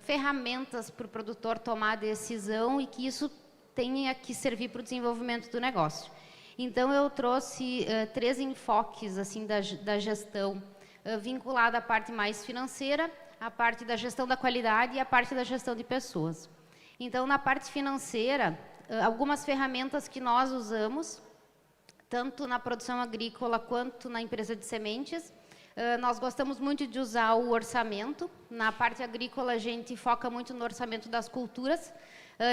ferramentas para o produtor tomar a decisão e que isso tenha que servir para o desenvolvimento do negócio. Então eu trouxe 3 enfoques assim da gestão vinculada à parte mais financeira, à parte da gestão da qualidade e à parte da gestão de pessoas. Então, na parte financeira, algumas ferramentas que nós usamos tanto na produção agrícola quanto na empresa de sementes. Nós gostamos muito de usar o orçamento. Na parte agrícola, a gente foca muito no orçamento das culturas,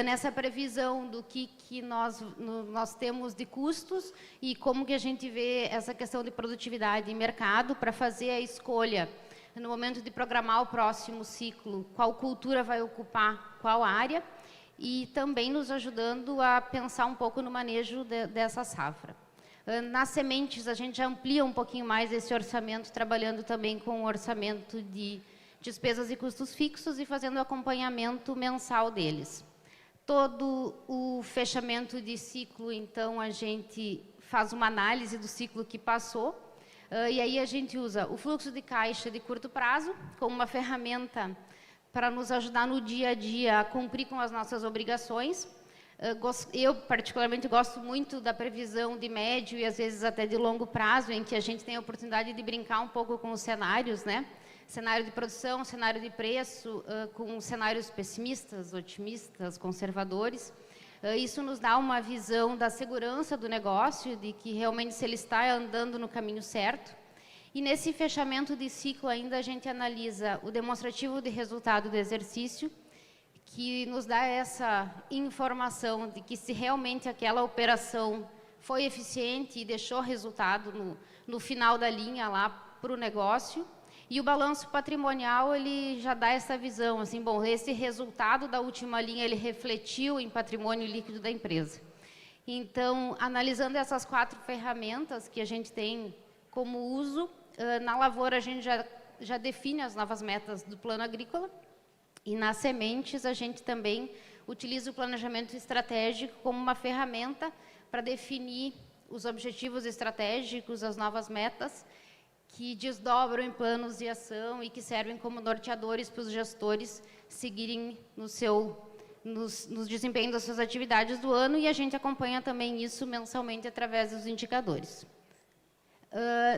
nessa previsão do que nós temos de custos e como que a gente vê essa questão de produtividade e mercado para fazer a escolha, no momento de programar o próximo ciclo, qual cultura vai ocupar qual área, e também nos ajudando a pensar um pouco no manejo dessa safra. Nas sementes, a gente já amplia um pouquinho mais esse orçamento, trabalhando também com o orçamento de despesas e custos fixos e fazendo o acompanhamento mensal deles. Todo o fechamento de ciclo, então, a gente faz uma análise do ciclo que passou, e aí a gente usa o fluxo de caixa de curto prazo como uma ferramenta para nos ajudar no dia a dia a cumprir com as nossas obrigações. Eu, particularmente, gosto muito da previsão de médio e, às vezes, até de longo prazo, em que a gente tem a oportunidade de brincar um pouco com os cenários, né? Cenário de produção, cenário de preço, com cenários pessimistas, otimistas, conservadores. Isso nos dá uma visão da segurança do negócio, de que realmente se ele está andando no caminho certo. E nesse fechamento de ciclo ainda a gente analisa o demonstrativo de resultado do exercício, que nos dá essa informação de que se realmente aquela operação foi eficiente e deixou resultado no final da linha lá para o negócio. E o balanço patrimonial, ele já dá essa visão, assim, bom, esse resultado da última linha, ele refletiu em patrimônio líquido da empresa. Então, analisando essas 4 ferramentas que a gente tem como uso, na lavoura a gente já define as novas metas do plano agrícola, e nas sementes a gente também utiliza o planejamento estratégico como uma ferramenta para definir os objetivos estratégicos, as novas metas, que desdobram em planos de ação e que servem como norteadores para os gestores seguirem no desempenho das suas atividades do ano, e a gente acompanha também isso mensalmente através dos indicadores.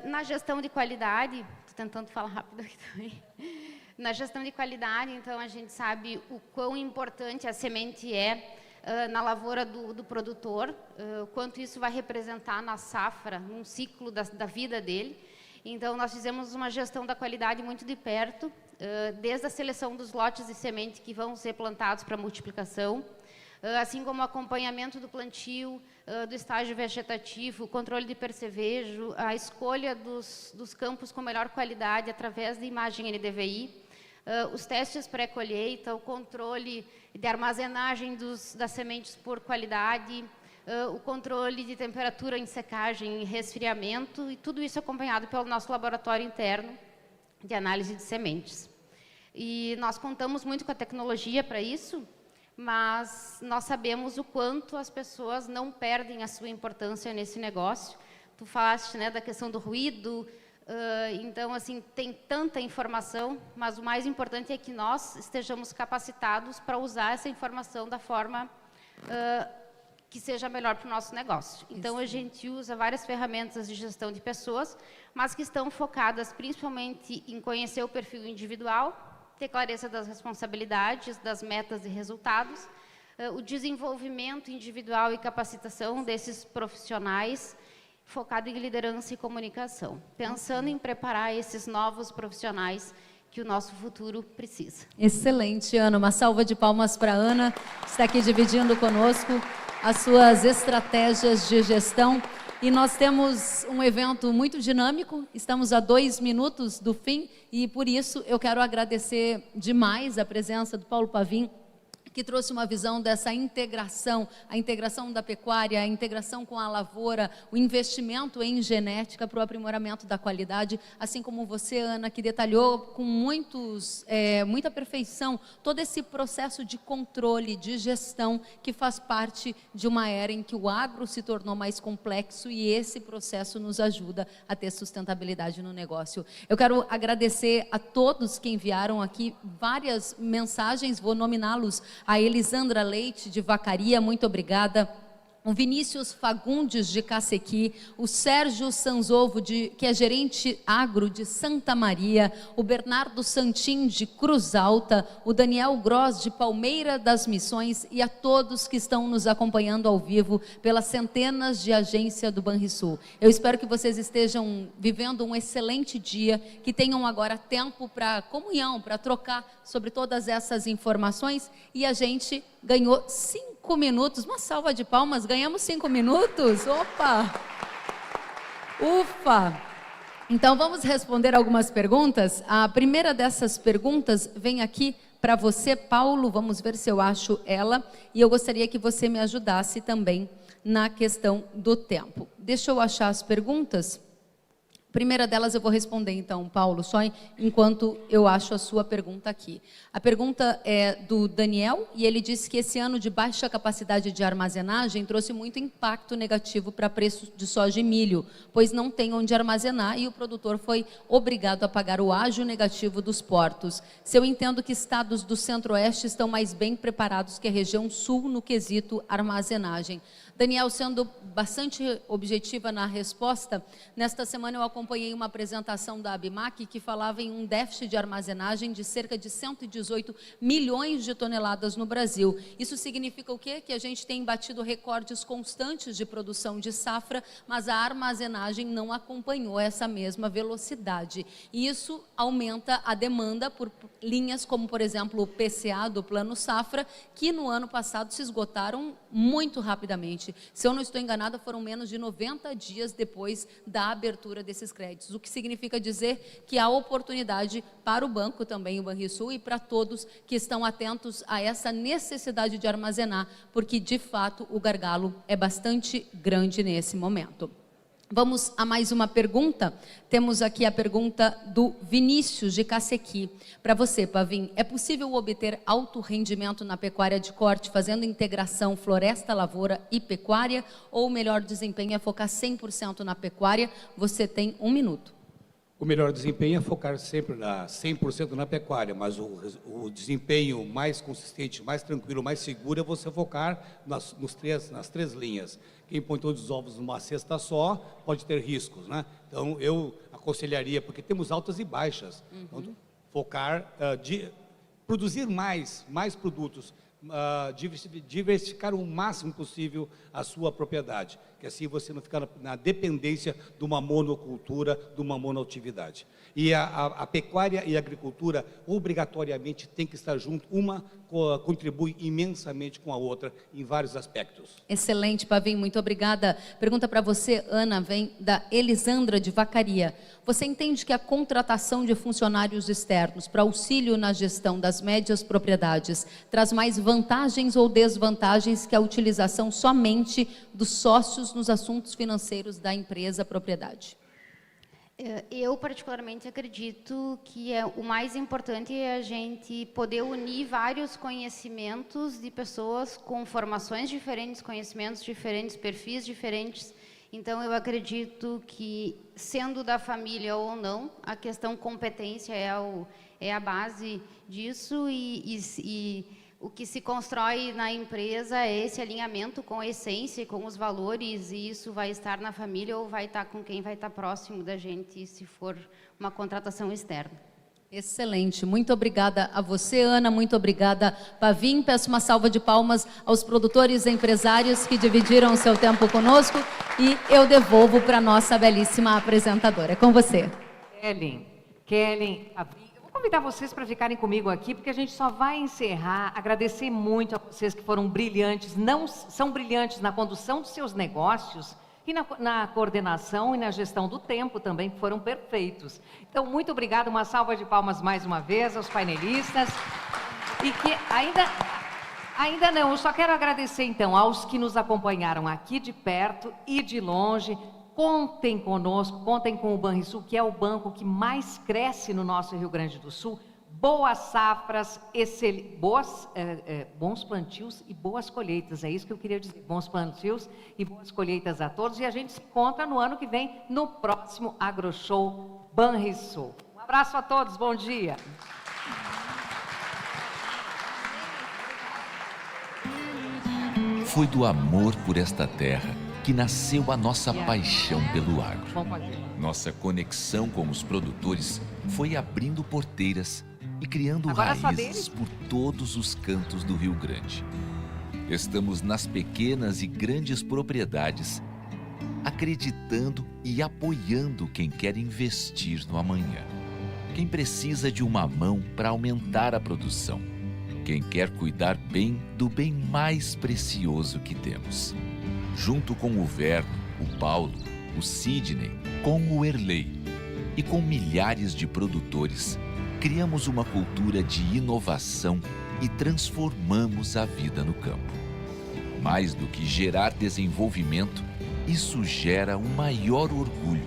Na gestão de qualidade, estou tentando falar rápido aqui também. Na gestão de qualidade, então, a gente sabe o quão importante a semente é na lavoura do produtor, o quanto isso vai representar na safra, num ciclo da vida dele. Então, nós fizemos uma gestão da qualidade muito de perto, desde a seleção dos lotes de semente que vão ser plantados para multiplicação, assim como o acompanhamento do plantio, do estágio vegetativo, o controle de percevejo, a escolha dos campos com melhor qualidade através de imagem NDVI, os testes pré-colheita, o controle de armazenagem das sementes por qualidade, o controle de temperatura em secagem e resfriamento, e tudo isso acompanhado pelo nosso laboratório interno de análise de sementes. E nós contamos muito com a tecnologia para isso, mas nós sabemos o quanto as pessoas não perdem a sua importância nesse negócio. Tu falaste, né, da questão do ruído, então, assim, tem tanta informação, mas o mais importante é que nós estejamos capacitados para usar essa informação da forma que seja melhor para o nosso negócio. Então, a gente usa várias ferramentas de gestão de pessoas, mas que estão focadas principalmente em conhecer o perfil individual, ter clareza das responsabilidades, das metas e resultados, o desenvolvimento individual e capacitação desses profissionais, focado em liderança e comunicação, pensando em preparar esses novos profissionais que o nosso futuro precisa. Excelente, Ana. Uma salva de palmas para a Ana, que está aqui dividindo conosco as suas estratégias de gestão. E nós temos um evento muito dinâmico, estamos a 2 minutos do fim, e por isso eu quero agradecer demais a presença do Paulo Pavim, que trouxe uma visão dessa integração, a integração da pecuária, a integração com a lavoura, o investimento em genética para o aprimoramento da qualidade, assim como você, Ana, que detalhou com muita perfeição todo esse processo de controle, de gestão, que faz parte de uma era em que o agro se tornou mais complexo, e esse processo nos ajuda a ter sustentabilidade no negócio. Eu quero agradecer a todos que enviaram aqui várias mensagens, vou nominá-los: a Elisandra Leite, de Vacaria, muito obrigada. o Vinícius Fagundes de Cacequi, o Sérgio Sanzovo, que é gerente agro de Santa Maria, o Bernardo Santin de Cruz Alta, o Daniel Gross de Palmeira das Missões e a todos que estão nos acompanhando ao vivo pelas centenas de agência do Banrisul. Eu espero que vocês estejam vivendo um excelente dia, que tenham agora tempo para comunhão, para trocar sobre todas essas informações, e a gente ganhou 5 minutos, uma salva de palmas, ganhamos 5 minutos, opa, ufa. Então vamos responder algumas perguntas. A primeira dessas perguntas vem aqui para você, Paulo, vamos ver se eu acho ela, e eu gostaria que você me ajudasse também na questão do tempo. Deixa eu achar as perguntas. A primeira delas eu vou responder então, Paulo, só enquanto eu acho a sua pergunta aqui. A pergunta é do Daniel, e ele disse que esse ano de baixa capacidade de armazenagem trouxe muito impacto negativo para preços de soja e milho, pois não tem onde armazenar e o produtor foi obrigado a pagar o ágio negativo dos portos. Se eu entendo que estados do Centro-Oeste estão mais bem preparados que a região Sul no quesito armazenagem. Daniel, sendo bastante objetiva na resposta, nesta semana eu acompanhei uma apresentação da ABMAC que falava em um déficit de armazenagem de cerca de 118 milhões de toneladas no Brasil. Isso significa o quê? Que a gente tem batido recordes constantes de produção de safra, mas a armazenagem não acompanhou essa mesma velocidade. E isso aumenta a demanda por linhas como, por exemplo, o PCA do Plano Safra, que no ano passado se esgotaram muito rapidamente. Se eu não estou enganada, foram menos de 90 dias depois da abertura desses créditos, o que significa dizer que há oportunidade para o banco também, o Banrisul, e para todos que estão atentos a essa necessidade de armazenar, porque, de fato, o gargalo é bastante grande nesse momento. Vamos a mais uma pergunta. Temos aqui a pergunta do Vinícius de Cacequi. Para você, Pavim, é possível obter alto rendimento na pecuária de corte fazendo integração floresta, lavoura e pecuária? Ou o melhor desempenho é focar 100% na pecuária? Você tem 1 minuto. O melhor desempenho é focar sempre 100% na pecuária, mas o desempenho mais consistente, mais tranquilo, mais seguro é você focar nas 3 linhas. Quem põe todos os ovos numa cesta só pode ter riscos, né? Então, eu aconselharia, porque temos altas e baixas, então, focar, produzir mais produtos, diversificar o máximo possível a sua propriedade, que assim você não fica na dependência de uma monocultura, de uma monoatividade. E a pecuária e a agricultura obrigatoriamente tem que estar junto, uma contribui imensamente com a outra em vários aspectos. Excelente, Pavim, muito obrigada. Pergunta para você, Ana, vem da Elisandra de Vacaria. Você entende que a contratação de funcionários externos para auxílio na gestão das médias propriedades traz mais vantagens ou desvantagens que a utilização somente dos sócios nos assuntos financeiros da empresa propriedade? Eu, particularmente, acredito que o mais importante é a gente poder unir vários conhecimentos de pessoas com formações diferentes, conhecimentos diferentes, perfis diferentes. Então, eu acredito que, sendo da família ou não, a questão competência é a base disso e o que se constrói na empresa é esse alinhamento com a essência, com os valores, e isso vai estar na família ou vai estar com quem vai estar próximo da gente, se for uma contratação externa. Excelente, muito obrigada a você, Ana, muito obrigada, Pavim. Peço uma salva de palmas aos produtores e empresários que dividiram o seu tempo conosco e eu devolvo para a nossa belíssima apresentadora. É com você. Kellen, vou convidar vocês para ficarem comigo aqui, porque a gente só vai encerrar, agradecer muito a vocês que foram brilhantes, são brilhantes na condução dos seus negócios, e na coordenação e na gestão do tempo também, que foram perfeitos. Então, muito obrigada, uma salva de palmas mais uma vez aos painelistas. E que ainda não, eu só quero agradecer então aos que nos acompanharam aqui de perto e de longe. Contem conosco, contem com o Banrisul, que é o banco que mais cresce no nosso Rio Grande do Sul. Boas safras, bons plantios e boas colheitas, é isso que eu queria dizer, bons plantios e boas colheitas a todos, e a gente se encontra no ano que vem, no próximo AgroShow Banrisul. Um abraço a todos, bom dia! Foi do amor por esta terra que nasceu a nossa paixão pelo agro. Nossa conexão com os produtores foi abrindo porteiras e criando raízes por todos os cantos do Rio Grande. Estamos nas pequenas e grandes propriedades, acreditando e apoiando quem quer investir no amanhã. Quem precisa de uma mão para aumentar a produção. Quem quer cuidar bem do bem mais precioso que temos. Junto com o Verno, o Paulo, o Sidney, com o Erlei e com milhares de produtores, criamos uma cultura de inovação e transformamos a vida no campo. Mais do que gerar desenvolvimento, isso gera um maior orgulho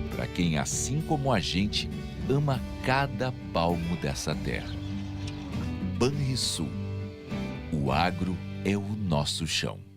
para quem, assim como a gente, ama cada palmo dessa terra. Banrisul. O agro é o nosso chão.